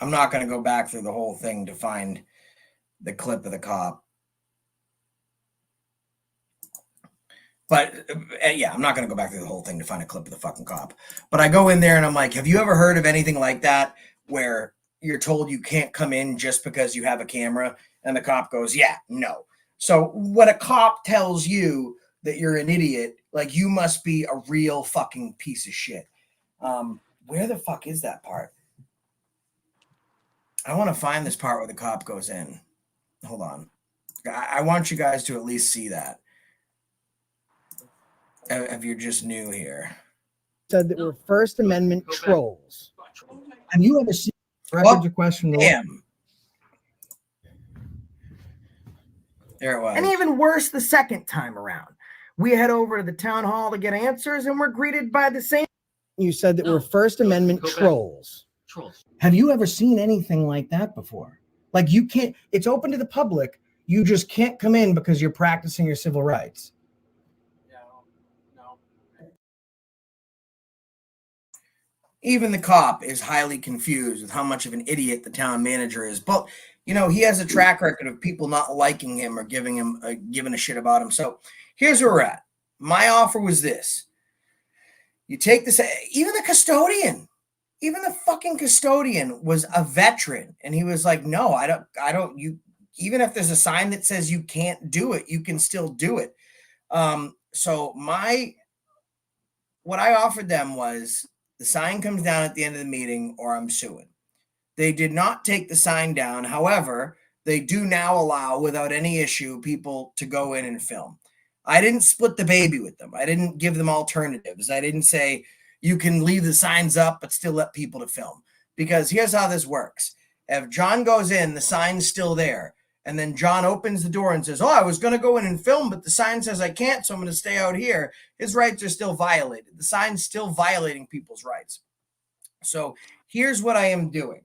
I'm not going to go back through the whole thing to find the clip of the cop. But yeah, I'm not going to go back through the whole thing to find a clip of the fucking cop. But I go in there and I'm like, have you ever heard of anything like that where you're told you can't come in just because you have a camera? And the cop goes, yeah, no. So when a cop tells you that you're an idiot, like, you must be a real fucking piece of shit. Where the fuck is that part? I want to find this part where the cop goes in. Hold on. I want you guys to at least see that. If you're just new here. Said that we're First Amendment trolls. Have you ever seen records requests from the damn. There it was. And even worse the second time around. We head over to the town hall to get answers, and we're greeted by the same. You said that we're First Amendment trolls. Have you ever seen anything like that before? Like, you can't, it's open to the public. You just can't come in because you're practicing your civil rights. Even the cop is highly confused with how much of an idiot the town manager is. But, you know, he has a track record of people not liking him or giving a shit about him. So here's where we're at. My offer was this. You take this, even the fucking custodian was a veteran. And he was like, no, even if there's a sign that says you can't do it, you can still do it. So what I offered them was, the sign comes down at the end of the meeting or I'm suing. They did not take the sign down. However, they do now allow, without any issue, people to go in and film. I didn't split the baby with them. I didn't give them alternatives. I didn't say you can leave the signs up but still let people to film. Because here's how this works. If John goes in, the sign's still there. And then John opens the door and says, oh, I was going to go in and film, but the sign says I can't, so I'm going to stay out here. His rights are still violated. The sign's still violating people's rights. So here's what I am doing.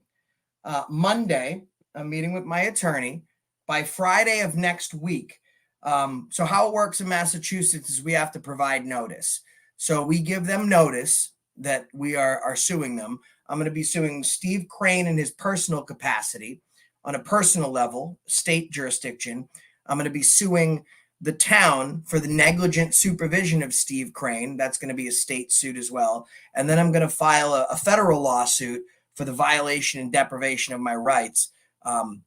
Monday, I'm meeting with my attorney. By Friday of next week. So how it works in Massachusetts is we have to provide notice. So we give them notice that we are suing them. I'm going to be suing Steve Crane in his personal capacity. On a personal level, state jurisdiction. I'm going to be suing the town for the negligent supervision of Steve Crane. That's going to be a state suit as well. And then I'm going to file a federal lawsuit for the violation and deprivation of my rights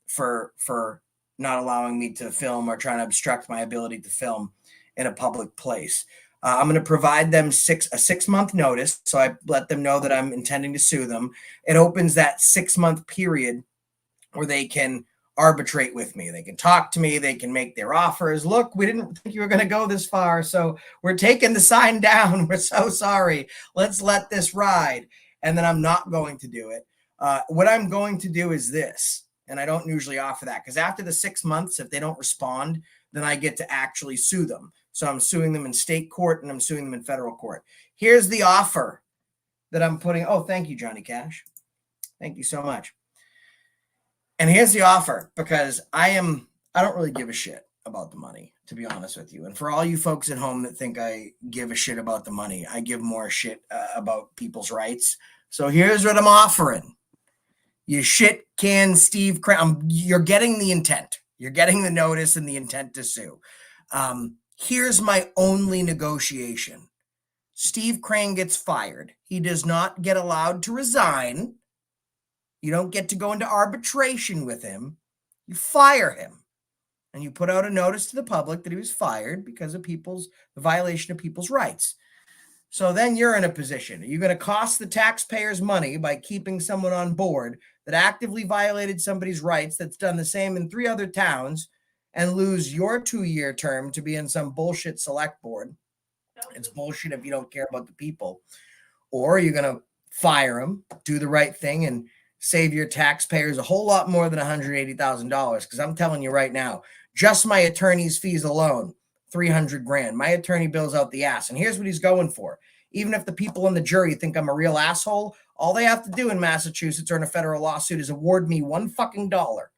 for not allowing me to film or trying to obstruct my ability to film in a public place. I'm going to provide them a 6-month notice. So I let them know that I'm intending to sue them. It opens that 6-month period where they can arbitrate with me. They can talk to me. They can make their offers. Look, we didn't think you were going to go this far, so we're taking the sign down. We're so sorry. Let's let this ride. And then I'm not going to do it. What I'm going to do is this, and I don't usually offer that, because after the 6 months, if they don't respond, then I get to actually sue them. So I'm suing them in state court and I'm suing them in federal court. Here's the offer that I'm putting. Oh, thank you, Johnny Cash. Thank you so much. And here's the offer, because I don't really give a shit about the money, to be honest with you. And for all you folks at home that think I give a shit about the money, I give more shit about people's rights. So here's what I'm offering. You shit can Steve Crane. You're getting the intent. You're getting the notice and the intent to sue. Here's my only negotiation. Steve Crane gets fired. He does not get allowed to resign. You don't get to go into arbitration with him. You fire him. And you put out a notice to the public that he was fired because of the violation of people's rights. So then you're in a position. Are you going to cost the taxpayers money by keeping someone on board that actively violated somebody's rights, that's done the same in 3 other towns, and lose your 2-year term to be in some bullshit select board? It's bullshit if you don't care about the people. Or are you going to fire him, do the right thing, and save your taxpayers a whole lot more than $180,000? Because I'm telling you right now, just my attorney's fees alone, $300,000. My attorney bills out the ass. And here's what he's going for. Even if the people in the jury think I'm a real asshole, all they have to do in Massachusetts or in a federal lawsuit is award me $1 fucking dollar.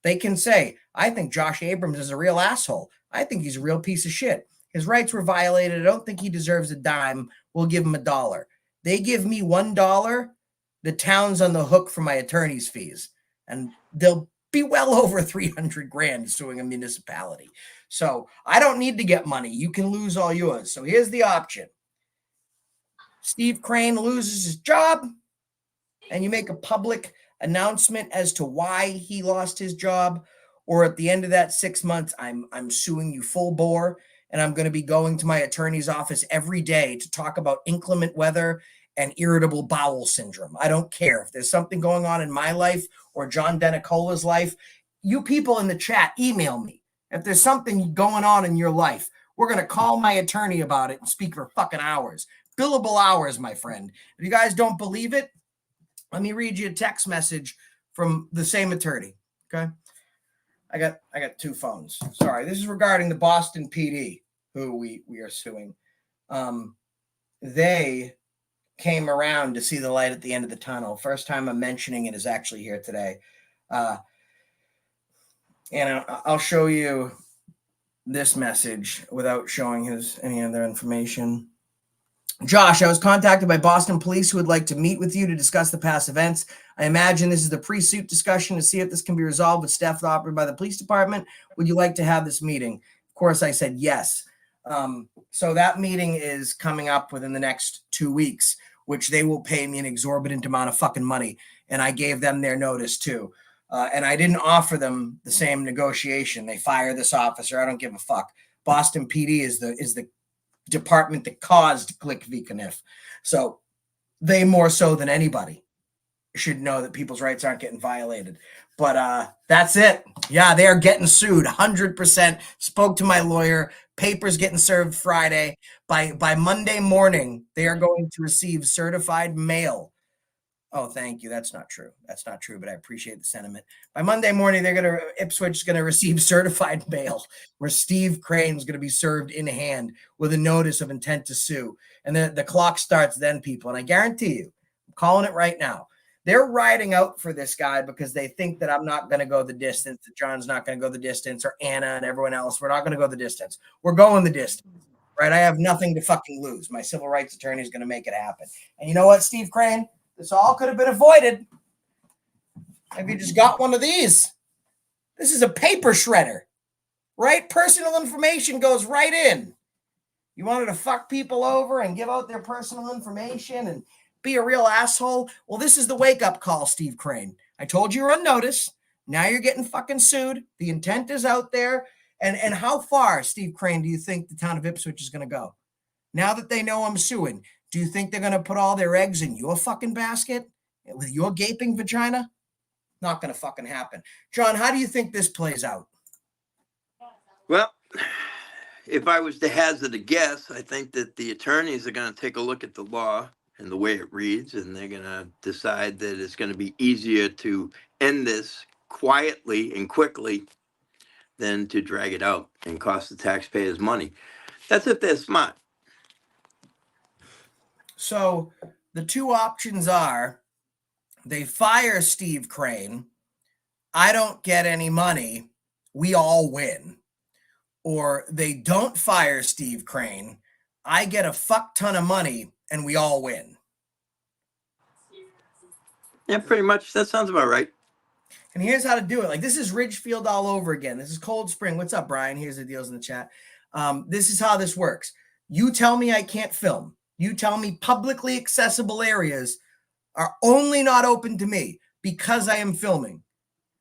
They can say, I think Josh Abrams is a real asshole. I think he's a real piece of shit. His rights were violated. I don't think he deserves a dime. We'll give him $1. They give me $1, the town's on the hook for my attorney's fees. And they'll be well over $300,000 suing a municipality. So I don't need to get money. You can lose all yours. So here's the option. Steve Crane loses his job, and you make a public announcement as to why he lost his job. Or at the end of that 6 months, I'm suing you full bore, and I'm going to be going to my attorney's office every day to talk about inclement weather and irritable bowel syndrome. I don't care if there's something going on in my life or John Denicola's life. You people in the chat, email me. If there's something going on in your life, we're going to call my attorney about it and speak for fucking hours. Billable hours, my friend. If you guys don't believe it, let me read you a text message from the same attorney. Okay. I got 2 phones. Sorry. This is regarding the Boston PD, who we are suing. They came around to see the light at the end of the tunnel. First time I'm mentioning it is actually here today. And I'll show you this message without showing any other information. Josh, I was contacted by Boston police who would like to meet with you to discuss the past events. I imagine this is the pre-suit discussion to see if this can be resolved with staff operated by the police department. Would you like to have this meeting? Of course, I said yes. So that meeting is coming up within the next 2 weeks, which they will pay me an exorbitant amount of fucking money. And I gave them their notice too. And I didn't offer them the same negotiation. They fire this officer. I don't give a fuck. Boston PD is the department that caused Glick v. Kniff. So they more so than anybody should know that people's rights aren't getting violated. But that's it. Yeah, they are getting sued 100%. Spoke to my lawyer. Papers getting served Friday. By Monday morning, they are going to receive certified mail. Oh, thank you. That's not true. That's not true, but I appreciate the sentiment. By Monday morning, Ipswich is going to receive certified mail where Steve Crane is going to be served in hand with a notice of intent to sue. And then the clock starts then, people. And I guarantee you, I'm calling it right now. They're riding out for this guy because they think that I'm not going to go the distance, that John's not going to go the distance, or Anna and everyone else. We're not going to go the distance. We're going the distance, right? I have nothing to fucking lose. My civil rights attorney is going to make it happen. And you know what, Steve Crane? This all could have been avoided if you just got one of these. This is a paper shredder, right? Personal information goes right in. You wanted to fuck people over and give out their personal information and be a real asshole? Well, this is the wake-up call, Steve Crane. I told you you're on notice. Now you're getting fucking sued. The intent is out there. And how far, Steve Crane, do you think the town of Ipswich is going to go? Now that they know I'm suing, do you think they're going to put all their eggs in your fucking basket with your gaping vagina? Not going to fucking happen. John, how do you think this plays out? Well, if I was to hazard a guess, I think that the attorneys are going to take a look at the law and the way it reads, and they're going to decide that it's going to be easier to end this quietly and quickly than to drag it out and cost the taxpayers money. That's if they're smart. So the 2 options are they fire Steve Crane. I don't get any money. We all win. Or they don't fire Steve Crane. I get a fuck ton of money and we all win. Yeah, pretty much. That sounds about right. And here's how to do it. Like, this is Ridgefield all over again. This is Cold Spring. What's up, Brian? Here's the deals in the chat. This is how this works. You tell me I can't film. You tell me publicly accessible areas are only not open to me because I am filming.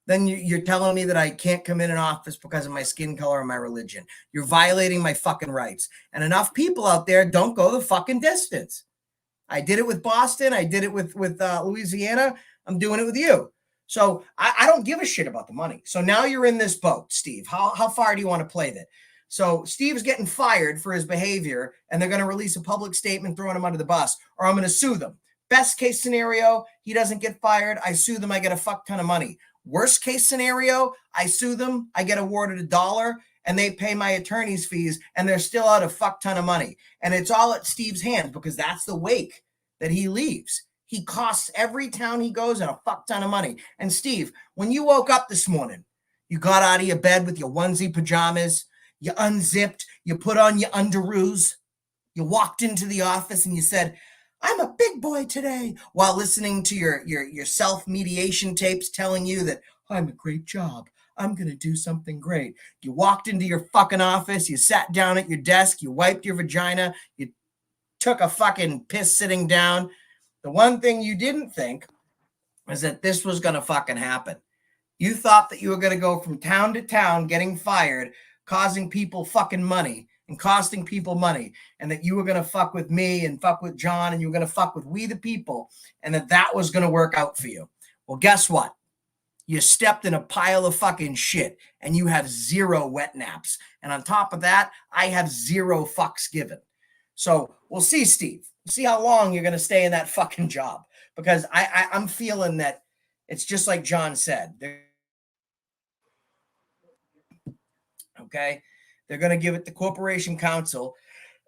Then you're telling me that I can't come in an office because of my skin color or my religion. You're violating my fucking rights. And enough people out there don't go the fucking distance. I did it with Boston. I did it with Louisiana. I'm doing it with you. So I don't give a shit about the money. So now you're in this boat, Steve. How far do you want to play that? So Steve's getting fired for his behavior, and they're going to release a public statement throwing him under the bus, or I'm going to sue them. Best case scenario, he doesn't get fired. I sue them. I get a fuck ton of money. Worst case scenario, I sue them. I get awarded $1, and they pay my attorney's fees, and they're still out a fuck ton of money. And it's all at Steve's hands because that's the wake that he leaves. He costs every town he goes in a fuck ton of money. And Steve, when you woke up this morning, you got out of your bed with your onesie pajamas, you unzipped, you put on your underoos, you walked into the office and you said, I'm a big boy today, while listening to your self-mediation tapes telling you that I'm a great job. I'm going to do something great. You walked into your fucking office, you sat down at your desk, you wiped your vagina, you took a fucking piss sitting down. The one thing you didn't think is that this was going to fucking happen. You thought that you were going to go from town to town getting fired, causing people fucking money and costing people money, and that you were going to fuck with me and fuck with John and you were going to fuck with we the people, and that was going to work out for you. Well, guess what? You stepped in a pile of fucking shit and you have 0 wet naps. And on top of that, I have 0 fucks given. So we'll see, Steve. We'll see how long you're going to stay in that fucking job, because I'm feeling that it's just like John said. Okay. They're going to give it the corporation council.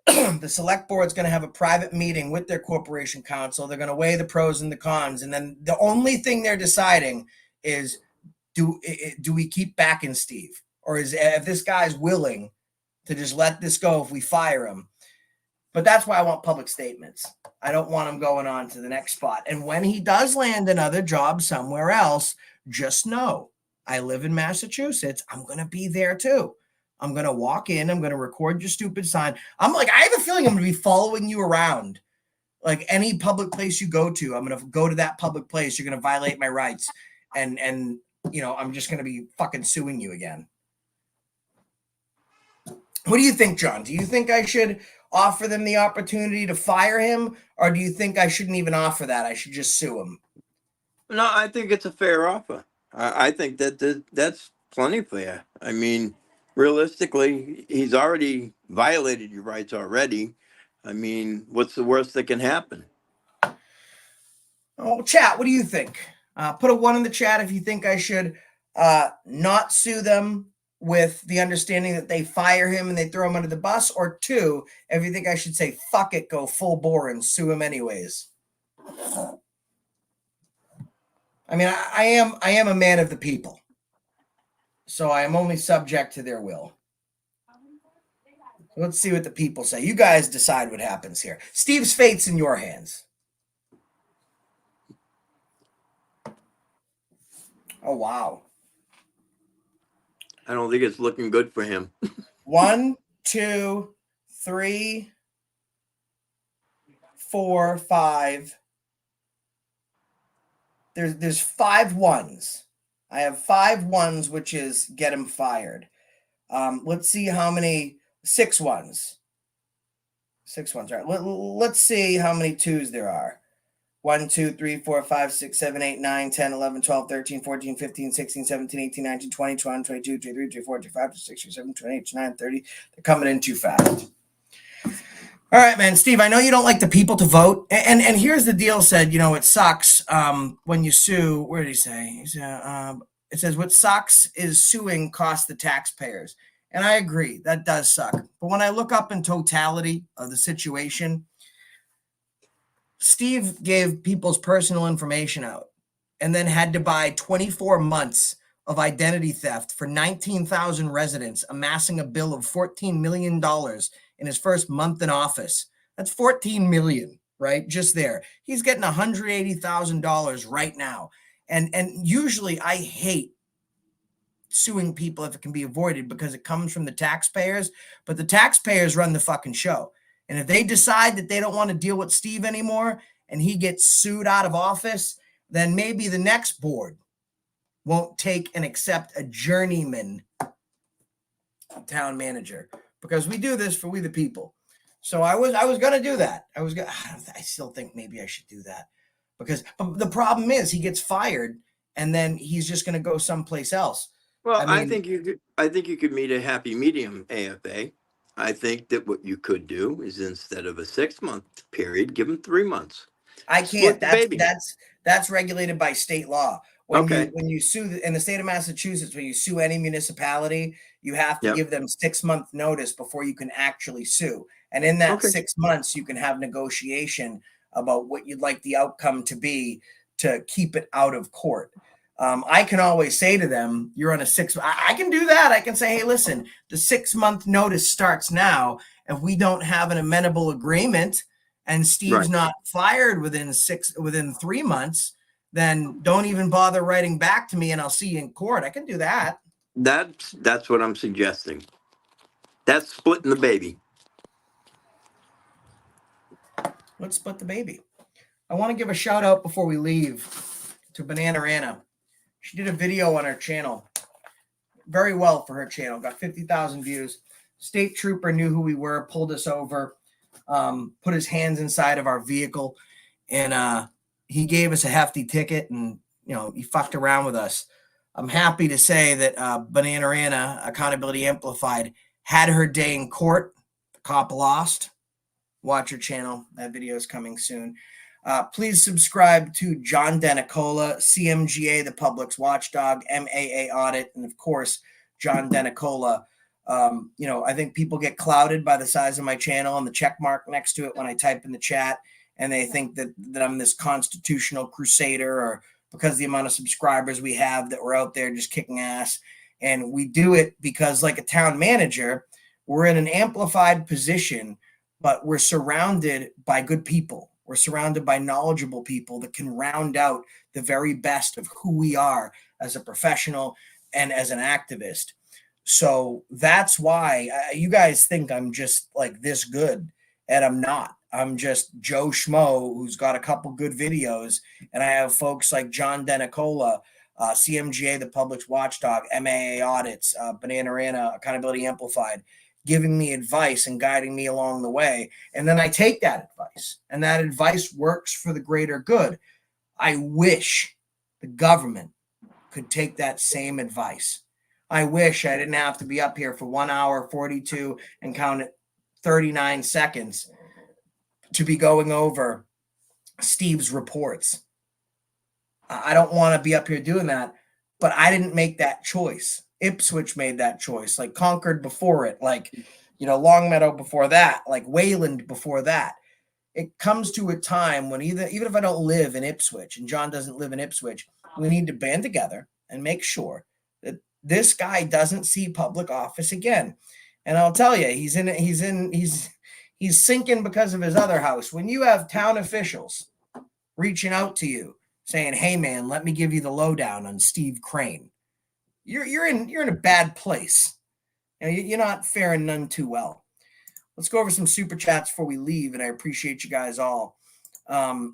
The select board's going to have a private meeting with their corporation council. They're going to weigh the pros and the cons. And then the only thing they're deciding is, do we keep backing Steve? Or if this guy's willing to just let this go if we fire him. But that's why I want public statements. I don't want him going on to the next spot. And when he does land another job somewhere else, just know I live in Massachusetts. I'm going to be there too. I'm going to walk in. I'm going to record your stupid sign. I have a feeling I'm going to be following you around. Like any public place you go to, I'm going to go to that public place. You're going to violate my rights. And I'm just going to be fucking suing you again. What do you think, John? Do you think I should offer them the opportunity to fire him, or do you think I shouldn't even offer that? I should just sue him? No, I think it's a fair offer. I think that's plenty fair. I mean, realistically, he's already violated your rights already. I mean, what's the worst that can happen? Oh, chat, what do you think? Put a 1 in the chat if you think I should not sue them with the understanding that they fire him and they throw him under the bus, or 2, if you think I should say, fuck it, go full bore and sue him anyways. I mean, I am a man of the people, so I am only subject to their will. Let's see what the people say. You guys decide what happens here. Steve's fate's in your hands. Oh, wow. I don't think it's looking good for him. 1, 2, 3, 4, 5. There's 5 ones. I have 5 ones, which is get him fired. Let's see how many 6 ones. 6 ones. All right. Let's see how many 2s there are. 1, 2, 3, 4, 5, 6, 7, 8, 9, 10, 11, 12, 13, 14, 15, 16, 17, 18, 19, 20, 21, 22, 23, 24, 25, 26, 27, 28, 29, 30. They're coming in too fast. All right, man. Steve, I know you don't like the people to vote. And here's the deal said, it sucks when you sue. Where did he say? He said, it says, what sucks is suing costs the taxpayers. And I agree. That does suck. But when I look up in totality of the situation, Steve gave people's personal information out and then had to buy 24 months of identity theft for 19,000 residents, amassing a bill of $14 million in his first month in office. That's $14 million. right? Just there. He's getting $180,000 right now. And usually I hate suing people if it can be avoided because it comes from the taxpayers, but the taxpayers run the fucking show. And if they decide that they don't want to deal with Steve anymore and he gets sued out of office, then maybe the next board won't take and accept a journeyman town manager, because we do this for we the people. So I was going to do that. I still think maybe I should do that, because but the problem is he gets fired and then he's just going to go someplace else. Well, I mean, I think you could meet a happy medium, AFA. I think that what you could do is, instead of a 6-month period, give them 3 months. I Split can't. the baby. That's regulated by state law. Okay. When you sue in the state of Massachusetts, when you sue any municipality, you have to Yep. give them 6-month notice before you can actually sue. And in that Okay. 6 months, you can have negotiation about what you'd like the outcome to be to keep it out of court. I can always say to them, you're on a 6. I can do that. I can say, hey, listen, the 6-month notice starts now. If we don't have an amenable agreement and Steve's Right. not fired within 3 months, then don't even bother writing back to me and I'll see you in court. I can do that. That's what I'm suggesting. That's splitting the baby. Let's split the baby. I want to give a shout out before we leave to Banana Anna. She did a video on her channel. Very well for her channel. Got 50,000 views. State trooper knew who we were, pulled us over, put his hands inside of our vehicle, and he gave us a hefty ticket, and he fucked around with us. I'm happy to say that Banana Anna, Accountability Amplified, had her day in court. The cop lost. Watch her channel. That video is coming soon. Please subscribe to John Denicola, CMGA, the Public's Watchdog, MAA Audit, and of course, John Denicola. I think people get clouded by the size of my channel and the check mark next to it when I type in the chat, and they think that I'm this constitutional crusader, or because the amount of subscribers we have that we're out there just kicking ass. And we do it because, like a town manager, we're in an amplified position, but we're surrounded by good people. We're surrounded by knowledgeable people that can round out the very best of who we are as a professional and as an activist. So that's why you guys think I'm just like this good, and I'm not. I'm just Joe Schmo who's got a couple good videos, and I have folks like John Denicola, CMGA, the Public's Watchdog, MAA Audits, Banana Anna, Accountability Amplified, giving me advice and guiding me along the way. And then I take that advice, and that advice works for the greater good. I wish the government could take that same advice. I wish I didn't have to be up here for 1 hour, 42 and count it 39 seconds to be going over Steve's reports. I don't want to be up here doing that, but I didn't make that choice. Ipswich made that choice, like Concord before it, like, Longmeadow before that, like Wayland before that. It comes to a time when even if I don't live in Ipswich and John doesn't live in Ipswich, we need to band together and make sure that this guy doesn't see public office again. And I'll tell you, he's sinking because of his other house. When you have town officials reaching out to you saying, "Hey man, let me give you the lowdown on Steve Crane," you're in a bad place. You're not faring none too well. Let's go over some super chats before we leave, and I appreciate you guys all.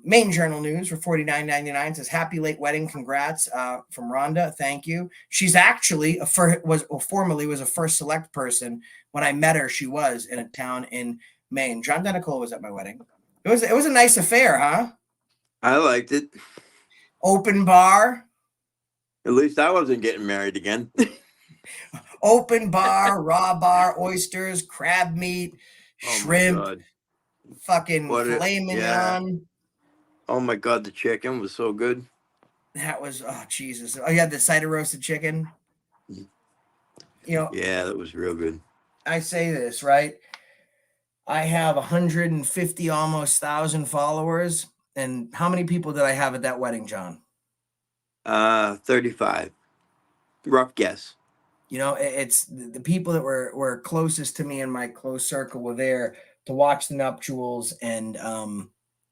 Main Journal News for $49.99 says, "Happy late wedding, congrats," from Rhonda. Thank you. She's actually formerly was a first select person. When I met her, she was in a town in Maine. John Denicola was at my wedding. It was a nice affair, huh? I liked it. Open bar. At least I wasn't getting married again. Open bar, raw bar, oysters, crab meat, shrimp, fucking filet mignon. Yeah. Oh my God, the chicken was so good. That was, oh Jesus. Oh, you had the cider roasted chicken. Yeah, that was real good. I say this, right? I have 150 almost 1,000 followers. And how many people did I have at that wedding, John? 35. Rough guess. It's the people that were closest to me in my close circle were there to watch the nuptials and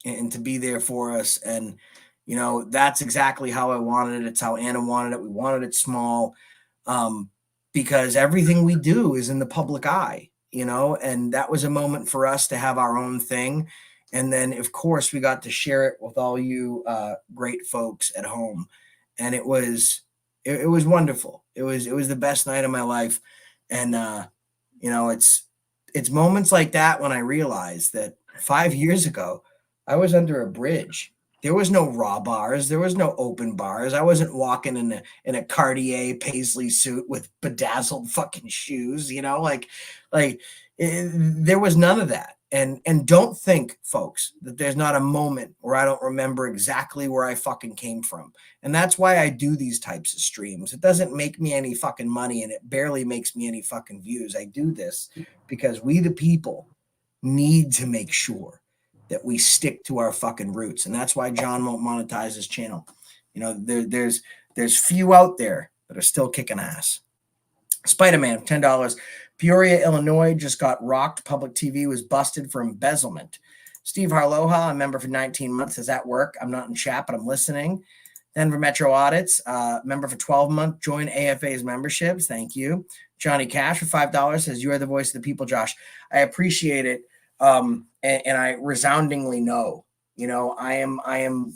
and to be there for us. And, you know, that's exactly how I wanted it. It's how Anna wanted it. We wanted it small, because everything we do is in the public eye, you know, and that was a moment for us to have our own thing. And then, of course, we got to share it with all you great folks at home. And it was wonderful. It was the best night of my life. And, you know, it's moments like that when I realized that 5 years ago, I was under a bridge. There was no raw bars. There was no open bars. I wasn't walking in a Cartier paisley suit with bedazzled fucking shoes, you know, there was none of that. And don't think, folks, that there's not a moment where I don't remember exactly where I fucking came from. And that's why I do these types of streams. It doesn't make me any fucking money, and it barely makes me any fucking views. I do this because we, the people, need to make sure that we stick to our fucking roots. And that's why John won't monetize his channel. You know, there's few out there that are still kicking ass. Spider-Man, $10. Peoria, Illinois just got rocked. Public TV was busted for embezzlement. Steve Harloha, a member for 19 months, is at work. I'm not in chat, but I'm listening. Denver Metro Audits, member for 12 months. Join AFA's memberships. Thank you. Johnny Cash for $5 says, "You are the voice of the people, Josh." I appreciate it. And I resoundingly know, you know, I am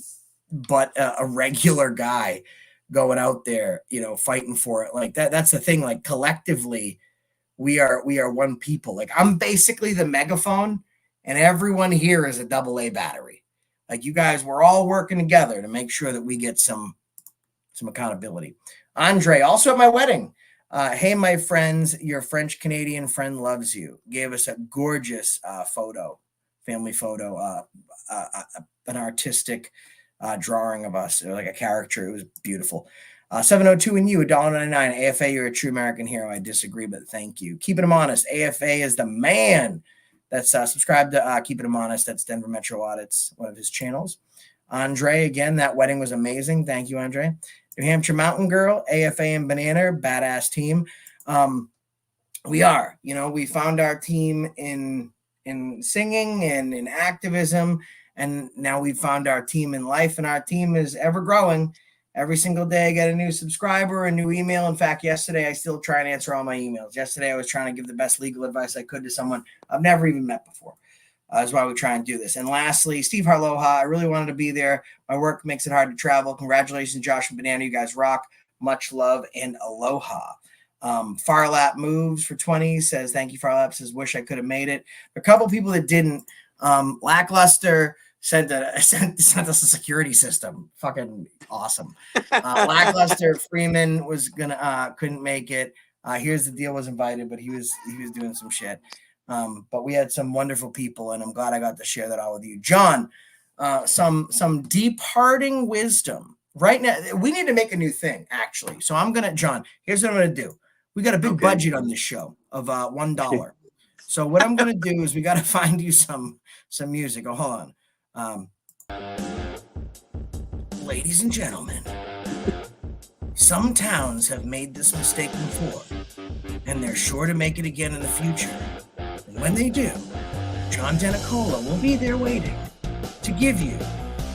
but a regular guy going out there, you know, fighting for it like that. That's the thing. Like, collectively, we are one people. Like, I'm basically the megaphone, and everyone here is a AA battery. Like, you guys, we're all working together to make sure that we get some accountability. Andre, also at my wedding. Hey, my friends, your French Canadian friend loves you. Gave us a gorgeous photo, family photo, an artistic drawing of us, like a caricature. It was beautiful. 702 and you, $1.99. AFA, you're a true American hero. I disagree, but thank you. Keeping them honest. AFA is the man. That's subscribe to Keeping Them Honest. That's Denver Metro Audits, one of his channels. Andre, again, that wedding was amazing. Thank you, Andre. New Hampshire Mountain Girl, AFA and Banana, badass team. We are, you know, we found our team in singing and in activism, and now we found our team in life, and our team is ever growing. Every single day I get a new subscriber, a new email. In fact, yesterday I still try and answer all my emails. Yesterday I was trying to give the best legal advice I could to someone I've never even met before. That's why we try and do this. And lastly, Steve Harloha, I really wanted to be there. My work makes it hard to travel. Congratulations, Josh and Banana. You guys rock. Much love and aloha. Farlap Moves for 20 says, thank you, Farlap. Says, wish I could have made it. A couple people that didn't. Lackluster sent us a security system. Fucking awesome. Lackluster Freeman was couldn't make it. Here's the deal, was invited, but he was doing some shit. But we had some wonderful people, and I'm glad I got to share that all with you. John, some departing wisdom. Right now, we need to make a new thing, actually. So John, here's what I'm going to do. We got a big budget on this show of $1. So what I'm going to do is we got to find you some music. Oh, hold on. Ladies and gentlemen, some towns have made this mistake before, and they're sure to make it again in the future. And when they do, John Denicola will be there waiting to give you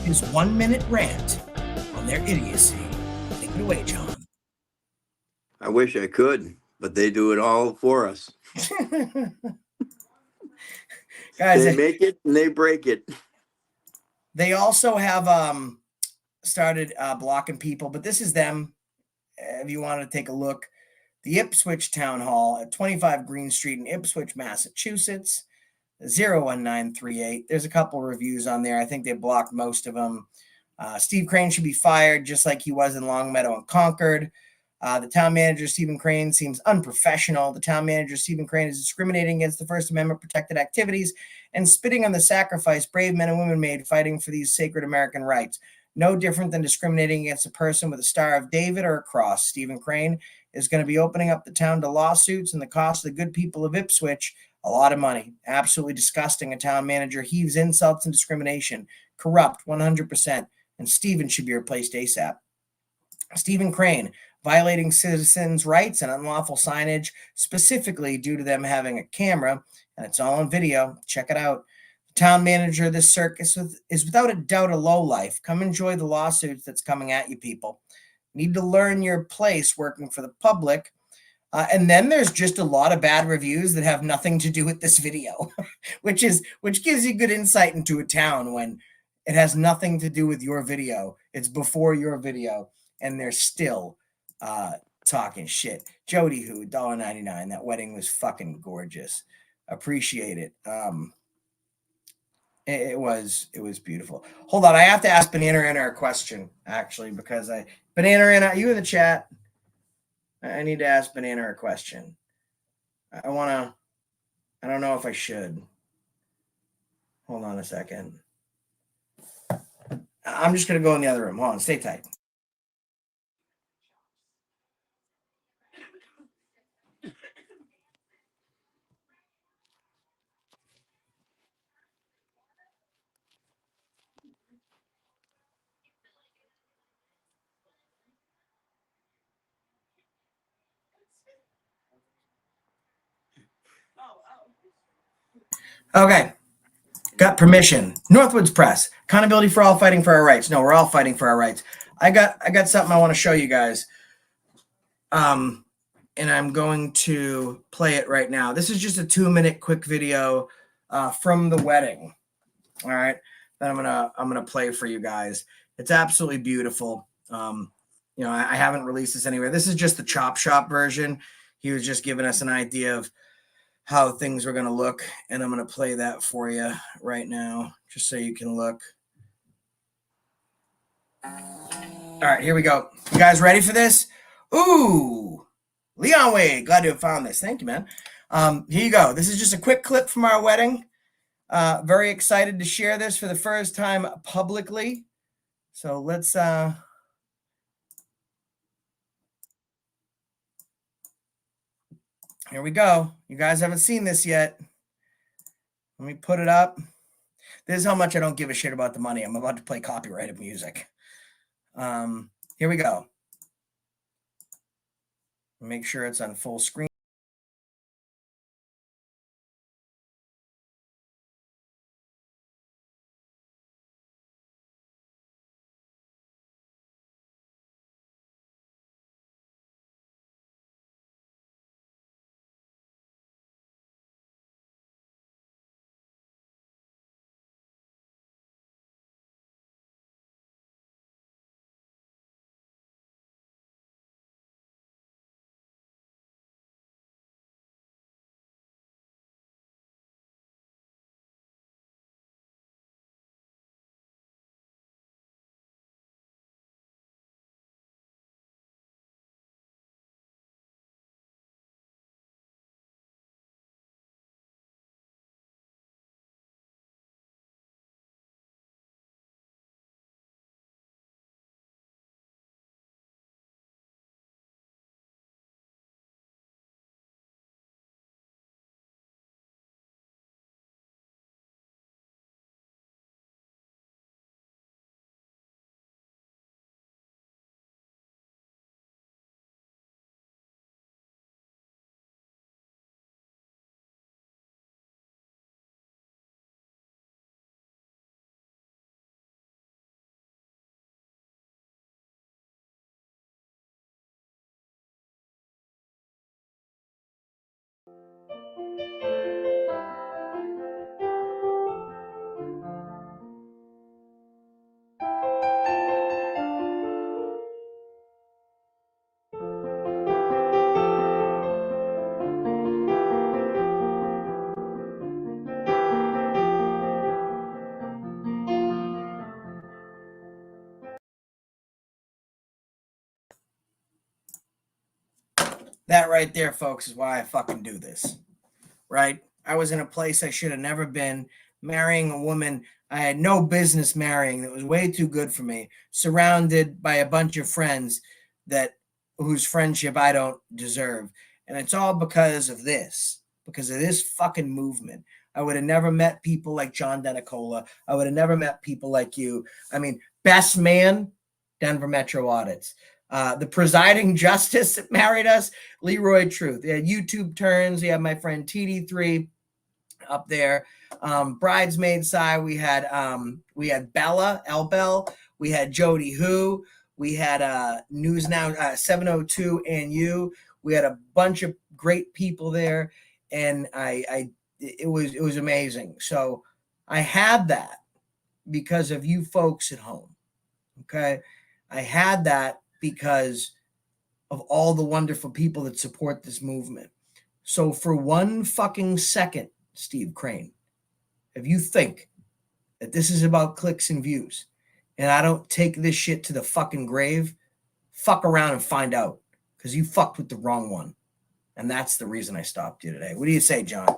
his 1-minute rant on their idiocy. Take it away, John. I wish I could, but they do it all for us. Guys, they make it and they break it. They also have started blocking people, but this is them. If you want to take a look, the Ipswich Town Hall at 25 Green Street in Ipswich, Massachusetts, 01938. There's a couple reviews on there. I think they blocked most of them. Steve Crane should be fired, just like he was in Longmeadow and Concord. The town manager, Stephen Crane, seems unprofessional. The town manager, Stephen Crane, is discriminating against the First Amendment protected activities and spitting on the sacrifice brave men and women made fighting for these sacred American rights. No different than discriminating against a person with a Star of David or a cross. Stephen Crane is going to be opening up the town to lawsuits and the cost of the good people of Ipswich a lot of money. Absolutely disgusting. A town manager heaves insults and discrimination. Corrupt, 100%. And Stephen should be replaced ASAP. Stephen Crane, violating citizens' rights and unlawful signage, specifically due to them having a camera, and it's all on video. Check it out. The town manager of this circus is without a doubt a lowlife. Come enjoy the lawsuits that's coming at you, people. Need to learn your place working for the public. And then there's just a lot of bad reviews that have nothing to do with this video, which gives you good insight into a town when it has nothing to do with your video. It's before your video, and they're still talking shit. Jody, who $1.99. That wedding was fucking gorgeous. Appreciate it. It was beautiful. Hold on, I have to ask Banana Anna a question actually, because Banana Anna, are you in the chat? I need to ask Banana a question. I don't know if I should. Hold on a second. I'm just going to go in the other room. Hold on, stay tight. Okay. Got permission. Northwoods Press. Accountability for all, fighting for our rights. No, we're all fighting for our rights. I got something I want to show you guys. And I'm going to play it right now. This is just a 2-minute quick video from the wedding. All right. That I'm gonna play for you guys. It's absolutely beautiful. I haven't released this anywhere. This is just the chop shop version. He was just giving us an idea of how things were going to look, and I'm going to play that for you right now, just so you can look. All right, here we go. You guys ready for this? Ooh, Leon Wade, glad to have found this. Thank you, man. Here you go. This is just a quick clip from our wedding. Very excited to share this for the first time publicly. So let's here we go. You guys haven't seen this yet. Let me put it up. This is how much I don't give a shit about the money. I'm about to play copyrighted music. Here we go. Make sure it's on full screen. That right there, folks, is why I fucking do this, right? I was in a place I should have never been, marrying a woman I had no business marrying that was way too good for me, surrounded by a bunch of friends whose friendship I don't deserve. And it's all because of this fucking movement. I would have never met people like John Denicola. I would have never met people like you. I mean, best man, Denver Metro Audits. The presiding justice that married us, Leroy Truth. They had YouTube turns. We have my friend TD3. up there. Bridesmaid side, we had Bella, Elbel, we had Jody Who, we had News Now 702 and you. We had a bunch of great people there, and it was amazing. So I had that because of you folks at home. Okay. I had that because of all the wonderful people that support this movement. So for 1 fucking second, Steve Crane, if you think that this is about clicks and views and I don't take this shit to the fucking grave, fuck around and find out, because you fucked with the wrong one. And that's the reason I stopped you today. What do you say, John?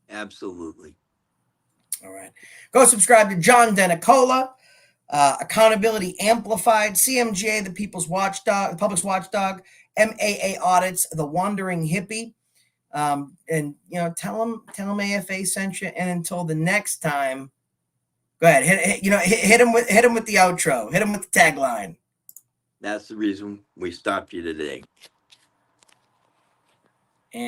Absolutely. All right. Go subscribe to John Denicola, Accountability Amplified, CMGA, the People's Watchdog, the Public's Watchdog, MAA Audits, The Wandering Hippie. And, you know, tell them AFA sent you. And until the next time, go ahead. Hit him with the outro. Hit him with the tagline. That's the reason we stopped you today.